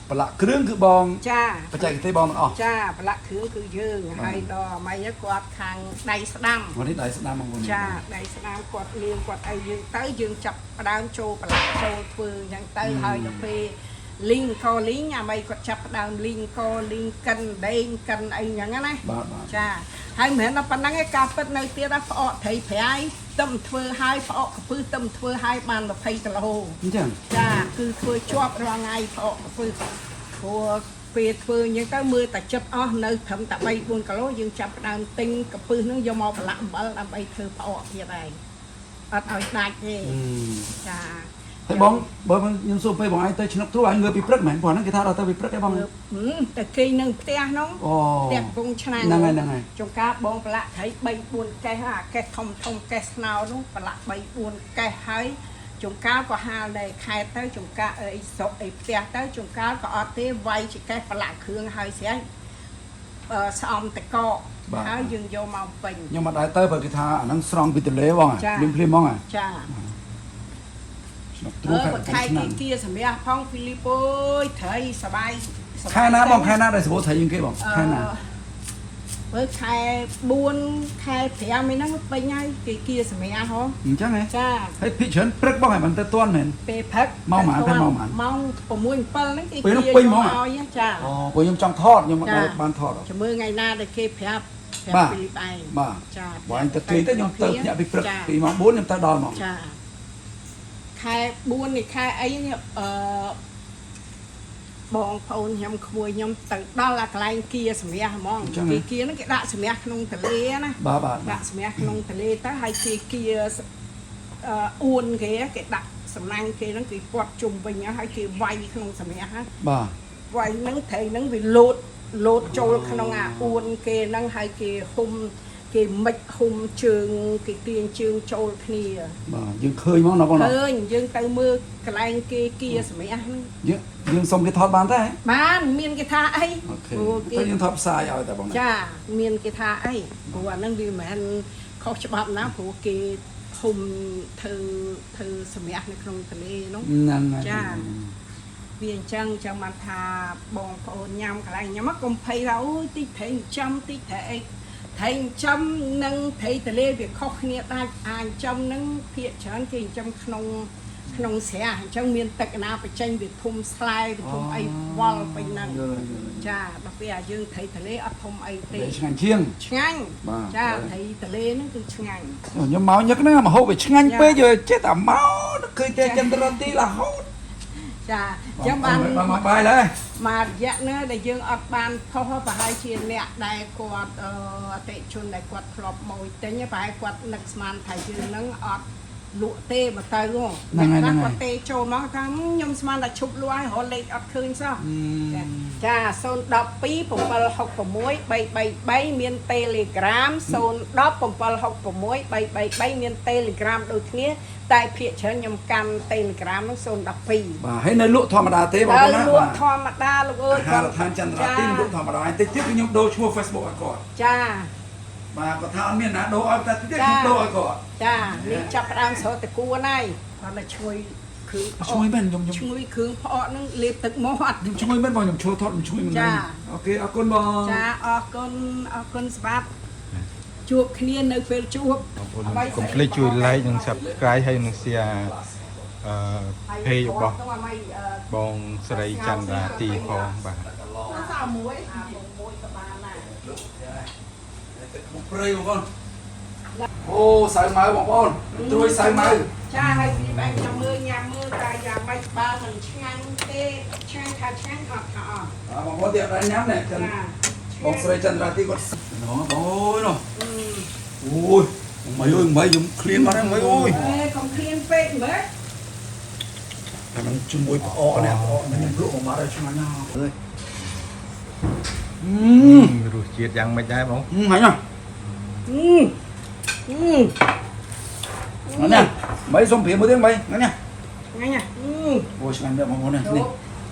ปละเครื่องคือบองจ้าปัจจัยที่บองอ๋อจ้าปละเครื่องคือยืงให้ดอไม่ยกวาดทางไดสดำวันนี้ไดสดำบางคนจ้าไดสดำกวาดเลี้ยงกวาดไอ้ยืงเตยยืงจับดาวโจปละโจปืนยังเตยให้ดอกเพลิงคอลิงไม่ก็จับดาวลิงคอลิงกันเด้งกันไอ้อย่างนั้นนะจ้าให้เหมือนเราปนังไอ้กาเปิดในเตี้ยนะพอไทยแพ้ต้มเถื่อให้พอพื้นต้มเถื่อให้มันแบบไทยตะโลจ้าคือเถื่อชอบรองไงพอพื้นทัวเปียเถื่อยังก็มือแต่จับอ๋อในทำแต่ใบบุญกะโลยังจับดาวติงกับพื้นนึงยมเอาหลังบ้านใบเถื่อพอเพียไรอัดเอาได้เองจ้าแต่บองมันยังสู้ไปบองไอ้เตยชนกทั่วไอ้เงยปีพรึกเหมือนพอนั่นกีตาร์เราเตยปีพรึกไอ้บองแต่กีนึงเตี้ยน้องเตี้ยกงชนะนั่งไงจงกาบองปละไทยใบบุญแกหาแกทองแกสนาวน้องปละใบบุญแกหายจงกาก็หาเลยใครเตยจงกาไอ้ศพไอ้เตี้ยเตยจงกาก็เอาเตี้ยไว้จะแกปละเครื่องหายเสียซ้อมแต่ก็หายืนโยมาเป็นยังมาได้เตยเปิดกีตาร์นั่งสตรองปิดตะเล่บ้างอ่ะริมพลิมบ้างอ่ะจ้าคนไทยเกี่ยสมัยพ้องฟิลิปโป้ไทยสบายแค่น้าบ้องแค่น้าได้สมบูรณ์ไทยยังเกี่ยบ้องแค่น้า với khai buôn khai phèo mấy nó bay ngay cái kia sẽ mẹ hả ចឹងហ៎ cha ហើយភិកច្រើនព្រឹកបងឲ្យមិនទៅទាន់មែន pe phật Mau mạn, phải mau mạn. mong của muôn pel nó cáiពេលនោះ kia ពេញហ្មង ao nhá cha អូព្រោះខ្ញុំចង់ថតខ្ញុំមិនបានថត จะมือไงหน้าได้เคแผล បាទ ปีไป បាទ จ้า បើអញទៅទីទៅខ្ញុំទៅញាក់ពីព្រឹក ចា ពីម៉ោង 4ខ្ញុំទៅដល់ហ្មង จ้าខែ4នេះខែអីនេះបងប្អូនខ្ញុំក្មួយខ្ញុំទៅដល់អាកន្លែងគៀសម្រាប់ហ្មងគៀហ្នឹងគេដាក់សម្រាប់ក្នុងទន្លេណា បាទបាទ ដាក់សម្រាប់ក្នុងទន្លេទៅហើយគៀអួនគេដាក់សំណាញ់គេហ្នឹងគេពាត់ជុំវិញហើយគេវាយក្នុងសម្រាប់ហ្នឹង បាទ វាយហ្នឹងត្រីហ្នឹងវាលោតចូលក្នុងអាអួនគេហ្នឹងហើយគេហុំគេមិចហុំជើងគេទាញជើងចូលគ្នា បាទយើងឃើញហ្មងណាបងណា ឃើញយើងទៅមើលកន្លែងគេគៀសម្រាប់ហ្នឹង យើងសុំគេថតបានទេ បានមានគេថាអី អូខេ ព្រោះ ទៅយើងថតផ្សាយឲ្យតែបងណា ចាមានគេថាអីព្រោះអាហ្នឹងវាមិនមែនខុសច្បាប់ណាព្រោះគេហុំធ្វើសម្រាប់នៅក្នុងទន្លេហ្នឹង ហ្នឹងហើយ ចា វាអញ្ចឹងចាំបានថាបងប្អូនញ៉ាំកន្លែងញ៉ាំមកកុំភ័យថាអូយតិចត្រីចំតិចត្រីអីត្រីចំនិងត្រីទលេវាខុសគ្នាដាច់អាចចំនឹងភាកច្រើនគេចំក្នុងស្រះអញ្ចឹងមានទឹកណាបញ្ចេញវាធំស្លែវាធំអីវល់ពេញហ្នឹងចាដល់ពេលអាយើងត្រីទលេអត់ធំអីទេ ឆ្ងាញ់ជាង ឆ្ងាញ់ បាទ ចាត្រីទលេហ្នឹងគឺឆ្ងាញ់ ខ្ញុំមកញឹកហ្នឹងមកហូបវាឆ្ងាញ់ពេកយកចេះតែមកឃើញតែចន្ទរទីរហូត ចាអញ្ចឹងបាន មកបាយឡើយ មករយៈនេះដែលយើងអត់បានផុសប្រហែលជាអ្នកដែលគាត់អតិជនដែលគាត់ធ្លាប់មកទិញប្រហែលគាត់នឹកស្មានថាយើងនឹងអត់លក់ទេមកទៅហ្នឹងគាត់ទេចូលមកថាខ្ញុំស្មានតែឈប់លក់ហើយរហូតលេខអត់ឃើញសោះចា 012 766 333 មាន Telegram 010 766 333 មាន Telegram ដូចគ្នាតែភាគច្រើនខ្ញុំកាន់ Telegram នោះ012 បាទហើយនៅលក់ធម្មតាទេបងប្អូនណា លក់ធម្មតាលោកអើយ ការដ្ឋានចន្ទរាទីលក់ធម្មតាតិចទៀតខ្ញុំដូរឈ្មោះ Facebook ឲ្យគាត់ ចា បាទគាត់ថាអត់មានណាដូរឲ្យតែតិចទៀតខ្ញុំដូរឲ្យគាត់ ចានេះចាប់ផ្ដើមស្រោតតគួរហើយគាត់តែឈ្ងុយគ្រឿង ឈ្ងុយមែនខ្ញុំ ឈ្ងុយគ្រឿងផ្អកហ្នឹងលេបទឹកមាត់ ខ្ញុំឈ្ងុយមែនបងខ្ញុំឈួរថតខ្ញុំឈ្ងុយមិនមែនអូខេអរគុណបង ចាអរគុណស្បាប់ជួបគ្នានៅពេលជួប បងប្អូនកុំភ្លេចជួយ like និង subscribe ហើយនិង share page របស់បងស្រីចន្ទរាទីផងបាទ មួយក៏បានដែរ មកព្រៃបងប្អូនអូសៅម៉ៅបងប្អូនត្រួយសៅម៉ៅ ចាហើយពីបែបញ៉ាំមើលតែយ៉ាងម៉េចបើមិនឆ្ងាញ់ទេឆ្ងាញ់ថាឆ្ងាញ់អត់ថាអត់ បងប្អូនទៀតដល់ញ៉ាំនេះចឹង ចា បងស្រីចន្ទរាទីគាត់បងអូយនោះអូយមិនអើយមិនខ្ញុំឃ្លានបាត់ហើយមិនអើយ អេកុំឃ្លានពេកមើល តែมันជាមួយផ្អកនេះផ្អកមិនខ្ញុំលក់មកដល់ឆ្ងាញ់ណាស់អើយ រសជាតិយ៉ាងម៉េចដែរបង ហាញ់ណាហ្នឹងមិនសុំព្រាមមួយទៀតមិនហ្នឹងណា ហ្នឹងណា អូឆ្ងាញ់មែនបងប្អូននេះ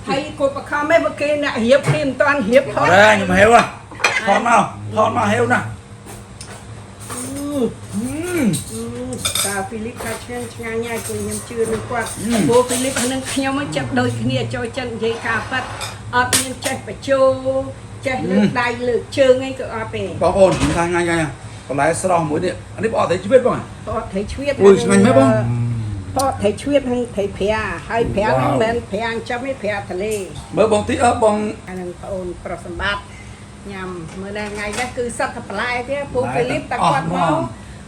ហើយគាត់បខំឯងបើគេអ្នករៀបគេមិនតាន់រៀបផ អ ុត រ៉ាខ្ញុំហេវថតមកហេវណា តាហ្វីលីបខាឆ្ងាញ់ហើយគឺខ្ញុំជឿនឹងគាត់ព្រោះហ្វីលីបហ្នឹងខ្ញុំចិត្តដូចគ្នាចូលចិត្តនិយាយការប៉ັດអត់មានចេះបញ្ជោចេះលើកដៃលើកជើងអីក៏អត់ទេ បងប្អូនខ្ញុំថាថ្ងៃបន្លែស្រស់មួយនេះអានេះបងអត់តែជីវិតបង អត់ត្រីជ្វៀត អូយឆ្ងាញ់មែនបង អត់ត្រីជ្វៀតហ្នឹងត្រីប្រាហើយប្រាហ្នឹងមិនមែនប្រាចាំទេប្រាទលេ មើលបងទីបង អានឹងបងអូនប្រុសសម្បត្តិញ៉ាំมื้អថ្ងៃនេះគឺសត្វតែបន្លែទេពូហ្វីលីបតែគាត់មក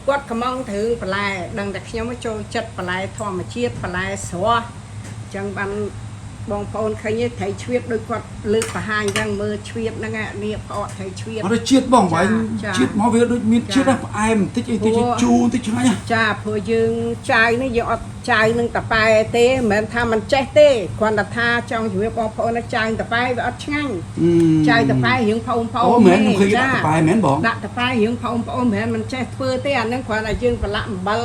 គាត់កំងទៅបន្លែដឹងតែខ្ញុំចូលចិត្តបន្លែធម្មជាតិបន្លែស្រស់អញ្ចឹងបានបងប្អូនឃើញត្រីជ្វៀតដូចគាត់លើកបង្ហាញអញ្ចឹងមើលជ្វៀតហ្នឹងនេះផ្អកត្រីជ្វៀត អត់ជាតិបងវាយជាតិមកវាដូចមានជាតិផ្អែមបន្តិចអីតិចជូរបន្តិចឆ្ងាញ់ ចាព្រោះយើងចាយនេះយើងអត់ចាយនឹងតប៉ែទេមិនមែនថាมันចេះទេគ្រាន់តែថាចង់ជម្រាបបងប្អូនថាចាយតប៉ែវាអត់ឆ្ងាញ់ចាយតប៉ែរៀងផោមអូមែនខ្ញុំឃើញដាក់តប៉ែមែនបងដាក់តប៉ែរៀងផោមមិនមែនมันចេះធ្វើទេអាហ្នឹងគ្រាន់តែយើងប្រឡាក់អំបិល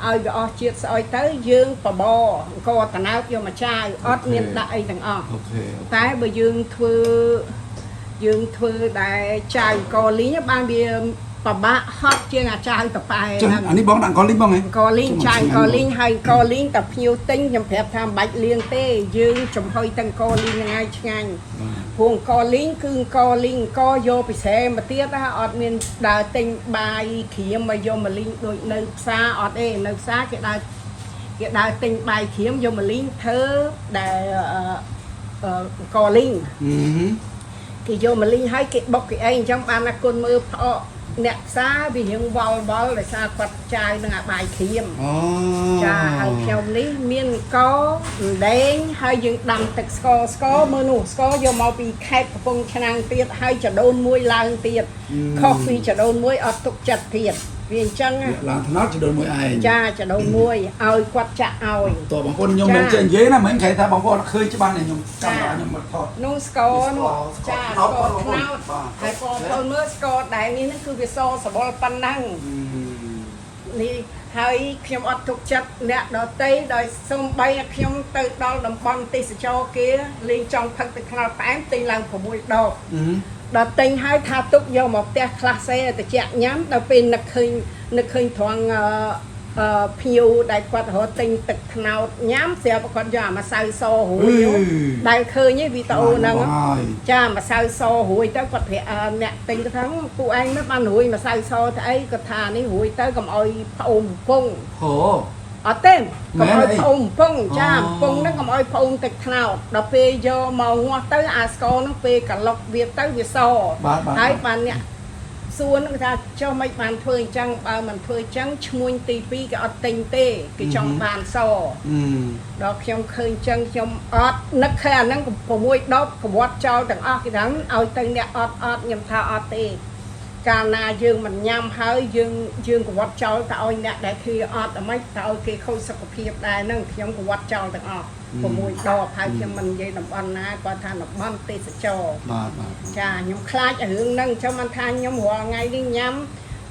ឲ្យវាអស់ជាតិស្អុយទៅយើងបបរអង្គតណើតយកមកចាយអត់មានដាក់អីទាំងអស់ អូខេ តែបើយើងធ្វើដែលចាយអង្គលីងបានវា bà bá hót chưa ngà trai tập bài อันนี้บ้องดังกอลิงบ้องไง có linh trai có linh hay có linh tập nhiều tinh nhằm phép tham bạch liên tê dương trồng hơi tăng có linh ngay nhanh huồng có linh cưng có linh có vô bị xe mà tiết á ọt miền đà tinh bài khiếm mà vô mà linh đội nơi xa ọt ê nơi xa cái đà tinh bài khiếm vô mà linh thơ để có linh thì vô mà linh hay cái bọc cái anh trong ban là con mơ họ nẹt xa vì những bol để xa quạt chai là bài khiêm cha hàng theo lý miên có đen hay những đầm tịch sco mơ nụ sco vô màu bị khép phong năng tiệt hay chả đôn muối lang tiệt coffee chả đôn muối ở tục chặt tiệt vì chân làm thằng nó chỉ đôi môi ai cha chả đôn muối ơi quạt chạ ơiตัวบางคนยมเป็นเจนเย้นะเหมือนใครถ้าบางคนเคยจะบ้านเนี่ยยมจำได้ยมมาทอด nung sco nụ cha sco nào hay còn mơ sco đại ní nóคือ so สบปันนั่งนี่ហើយខ្ញុំអត់ទុកចិត្តអ្នកដតីដោយសូម្បីខ្ញុំទៅដល់តំបន់ទេសចរគេលេងចង់ផឹកទឹកខ្នុរផ្អែមទិញឡើង6ដបដល់ទិញហើយថាទុកយកមកផ្ទះខ្លះសេទៅជាញ៉ាំដល់ពេលនឹកឃើញត្រង់ភៀវដែលគាត់រត់ទិញទឹកខ្នុរញ៉ាំស្រាប់គាត់យកអាម្សៅសរួយដែលឃើញឯវីដេអូហ្នឹងចាម្សៅសរួយទៅគាត់ប្រាប់អ្នកទិញទៅថាពួកឯងនោះបានរួយម្សៅសទៅអីគាត់ថានេះរួយទៅកុំអោយផ្អូមពងអត់ទេកុំអោយផ្អូមពងចាពងហ្នឹងកុំអោយផ្អូមទឹកខ្នុរដល់ពេលយកមកងាស់ទៅអាស្ករហ្នឹងពេលកឡុកវាទៅវាសហើយបានអ្នកសួរនឹងថាចុះមិនបានធ្វើអញ្ចឹងបើមិនធ្វើអញ្ចឹងឈ្មួញទី2គេអត់ទិញទេគេចង់បានសដល់ខ្ញុំឃើញអញ្ចឹងខ្ញុំអត់នឹកឃើញអាហ្នឹង6ដបកវត្តចោលទាំងអស់គេថាឲ្យទៅអ្នកអត់ខ្ញុំថាអត់ទេកាលណាយើងមិនញ៉ាំហើយយើងកវត្តចោលទៅឲ្យអ្នកដែលគេអត់អ្ហ្មិចទៅឲ្យគេខូចសុខភាពដែរហ្នឹងខ្ញុំកវត្តចោលទាំងអស់6ដបហើយខ្ញុំមិននិយាយតំបន់ណាគាត់ថាតំបន់ទេសចរបាទចាខ្ញុំខ្លាចរឿងហ្នឹងអញ្ចឹងមិនថាខ្ញុំរាល់ថ្ងៃនេះញ៉ាំ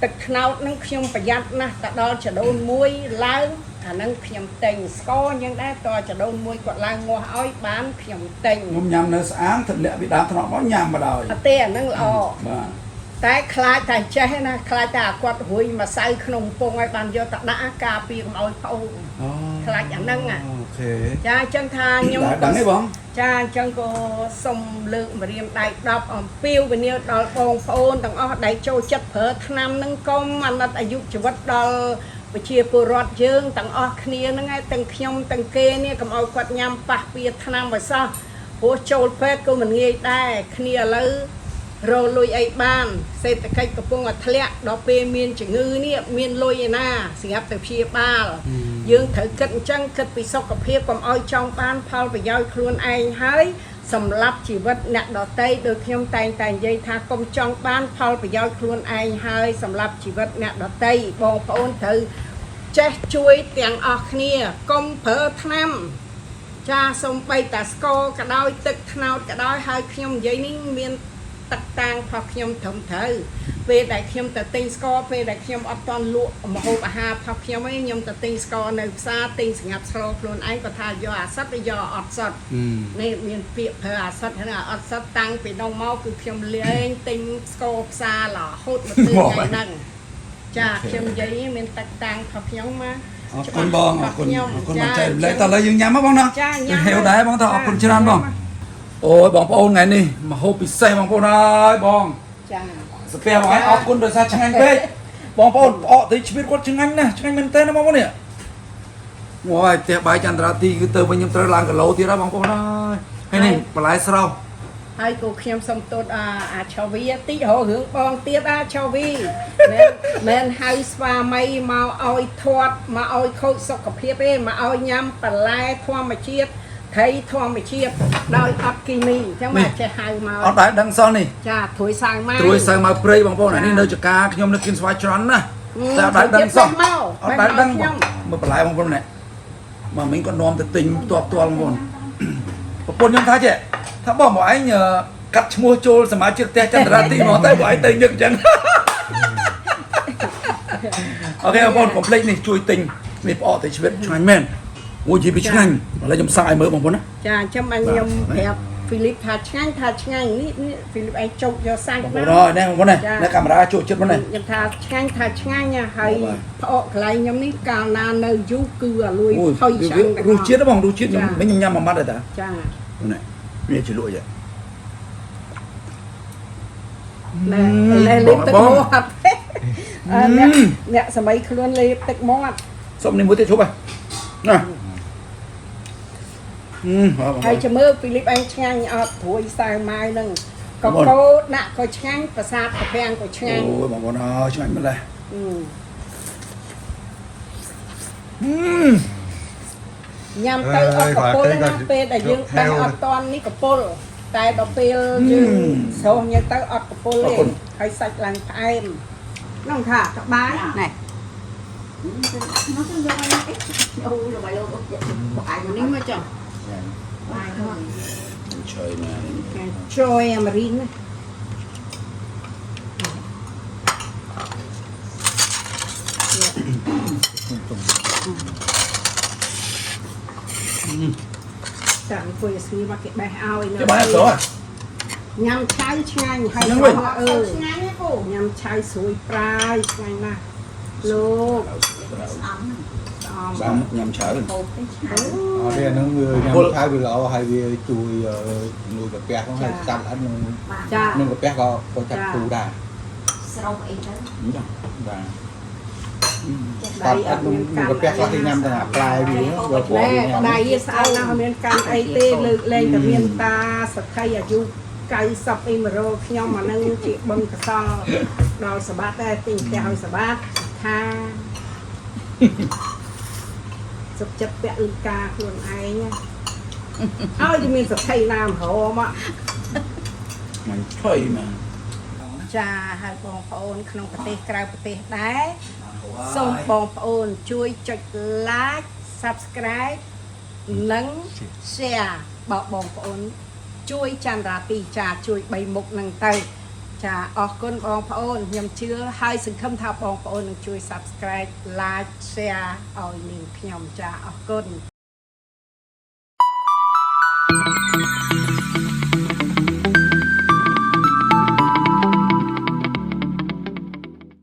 ទឹកខ្នោតហ្នឹងខ្ញុំប្រយ័ត្នណាស់ទៅដល់ចដូនមួយឡើងអាហ្នឹងខ្ញុំទិញស្ករអញ្ចឹងដែរតើចដូនមួយគាត់ឡើងងាស់ឲ្យបានខ្ញុំទិញខ្ញុំញ៉ាំនៅស្អាងទឹកលាក់ពីដើមថ្នាក់មកញ៉ាំមកដល់អត់ទេអាហ្នឹងល្អបាទតែខ្លាចតែចេះណាខ្លាចតែគាត់រួយម្សៅក្នុងពងឲ្យបានយកទៅដាក់ការពារកុំឲ្យផ្អូមខ្លាចអាហ្នឹងអូខេចាអញ្ចឹងថាខ្ញុំដឹងទេបងចាអញ្ចឹងក៏សូមលើកម្រាមដៃ10អំពាវនាវដល់បងប្អូនទាំងអស់ដែលចូលចិត្តប្រើថ្នាំហ្នឹងកុំអាណិតអាយុជីវិតដល់ប្រជាពលរដ្ឋយើងទាំងអស់គ្នាហ្នឹងឯងទាំងខ្ញុំទាំងគេនេះកុំឲ្យគាត់ញ៉ាំប៉ះពីថ្នាំឲ្យសោះព្រោះចូលពេទ្យក៏មិនងាយដែរគ្នាឥឡូវរលុយអីបានសេដ្ឋកិច្ចកំពុងតែធ្លាក់ដល់ពេលមានជំងឺនេះមានលុយឯណាសម្រាប់ទៅព្យាបាលយើងត្រូវគិតអញ្ចឹងគិតពីសុខភាពកុំឲ្យចង់បានផលប្រយោជន៍ខ្លួនឯងហើយសម្រាប់ជីវិតអ្នកដទៃដោយខ្ញុំតែងតែនិយាយថាកុំចង់បានផលប្រយោជន៍ខ្លួនឯងហើយសម្រាប់ជីវិតអ្នកដទៃបងប្អូនត្រូវចេះជួយទាំងអស់គ្នាកុំប្រើថ្នាំចាសូម្បីតែស្ករក៏ដោយទឹកត្នោតក៏ដោយហើយខ្ញុំនិយាយនេះមានទឹកតាំងផងខ្ញុំត្រឹមត្រូវពេលដែលខ្ញុំទៅទិញស្ករពេលដែលខ្ញុំអត់តន់លក់ម្ហូបអាហារផងខ្ញុំឯងខ្ញុំទៅទិញស្ករនៅផ្សារទិញសម្រាប់ស្រូខ្លួនឯងគាត់ថាយកអាសិតឬយកអត់សិតនេះមានពាក្យប្រើអាសិតហើយអត់សិតតាំងពីនោះមកគឺខ្ញុំលេងទិញស្ករផ្សាររហូតមកទិញថ្ងៃហ្នឹងចាខ្ញុំនិយាយមានទឹកតាំងផងខ្ញុំមកអរគុណបងអរគុណមកចែករំលែកតើឥឡូវយើងញ៉ាំមកបងណាហេវដែរបងតើអរគុណច្រើនបងអូយបងប្អូនថ្ងៃនេះមកហូបពិសេសបងប្អូនអើយបងចាស្ពះបងឯងអរគុណដោយសារឆ្ងាញ់ពេកបងប្អូនផ្អកទៅជ្រៀតគាត់ឆ្ងាញ់ណាស់ឆ្ងាញ់មែនតើណាបងប្អូននេះអូយផ្ទះបាយចន្ទរាទីគឺទៅវិញខ្ញុំត្រូវឡើងគីឡូទៀតហើយបងប្អូនអើយហើយនេះបន្លែស្រស់ហើយក៏ខ្ញុំសុំទោសអាឆាវីតិចរករឿងបងទៀតឆាវីមែនហៅស្វាមីមកឲ្យធាត់មកឲ្យខូចសុខភាពទេមកឲ្យញ៉ាំបន្លែធម្មជាតិថៃធម្មជាតិដោយអត់គីមីអញ្ចឹងមកចេះហៅមកអត់ដែរដឹងសោះនេះចាត្រួយសាំងមកព្រៃបងប្អូនអានេះនៅចកាខ្ញុំនៅគិនស្វាយច្រន់ណាតែអត់ដែរដឹងសោះអត់ដែរដឹងមើលបន្លែបងប្អូននេះមកមិញក៏នាំទៅទិញផ្ទាល់បងប្អូនប្រពន្ធខ្ញុំថាចេះថាបងឯងកាត់ឈ្មោះចូលសមាជិកផ្ទះចន្ទរាទីមកតែបងឯងទៅញឹកអញ្ចឹងអូខេបងប្អូនកុំភ្លេចនេះជួយទិញនេះផ្អកទៅជីវិតឆ្ងាញ់មែនមួយជីពីឆ្ងាញ់ឥឡូវខ្ញុំសាកឲ្យមើលបងប្អូនណាចាអញ្ចឹងខ្ញុំប្រាប់ Philip thà ngay ní Philip anh chụp cho sang Bông rồi nè con này nè camera chụp chết con này nhầm thà ngay nha hay họ lại nhầm ní cao na nơi du cư à lui thôi chẳng ru chết đó bông ru chết mấy nhầm mà mắt rồi ta chà này bây chỉ lụi vậy nè lên tức mót nè sao mấy luôn lên tức mót xong đi mua tiết chụp à nè hay cho mơ Philip anh ngang ở tuổi sao mai nâng có cô nạ có ngang và sát có phen có ngang ôi bọn nó chứ anh mới là nhằm tới ở cặp pol nó pe để dương tay ở toàn ní cặp pol tay đọc pe dương số như tới ở cặp pol lên hay sạch làng em nó thả các bái này nó cứ vô ấy đâu rồi bài đâu bài nó mà chồng bài thôi trời mà trôi em rin chẳng quên xí mà cái bài ao cái bài số à nhằm trái chanh hay nhằm trái suối prai chanh nè lô xong nhằm chở rồi đây nó người nhằm thay vì lọ hay vì chui nuôi cái bé không hay chặt ăn nhưng cái bé có chặt cù đàตัดอันนู้นกับแป๊กก็ที่นำแต่ปลายดีเนาะเดี๋ยวพอดี đây sao nào miền can ai tê lực lên từ miền ta sạch thay ở du cây sập im rồi nhau mà nâng chị bưng cái so đòi sập bát đây tình theo sập bát tha sập chập bẹ ư ca luôn ai nhá ơi thì mình sập thay làm hổ mà mình chơi mà ចាហើយបងប្អូនក្នុងប្រទេសក្រៅប្រទេសដែរសូមបងប្អូនជួយចុច like subscribe និង share បងប្អូនជួយចន្ទរាទីចាជួយ3មុខហ្នឹងទៅចាអរគុណបងប្អូនខ្ញុំជឿហើយសង្ឃឹមថាបងប្អូននឹងជួយ subscribe like share ឲ្យនាងខ្ញុំចាអរគុណ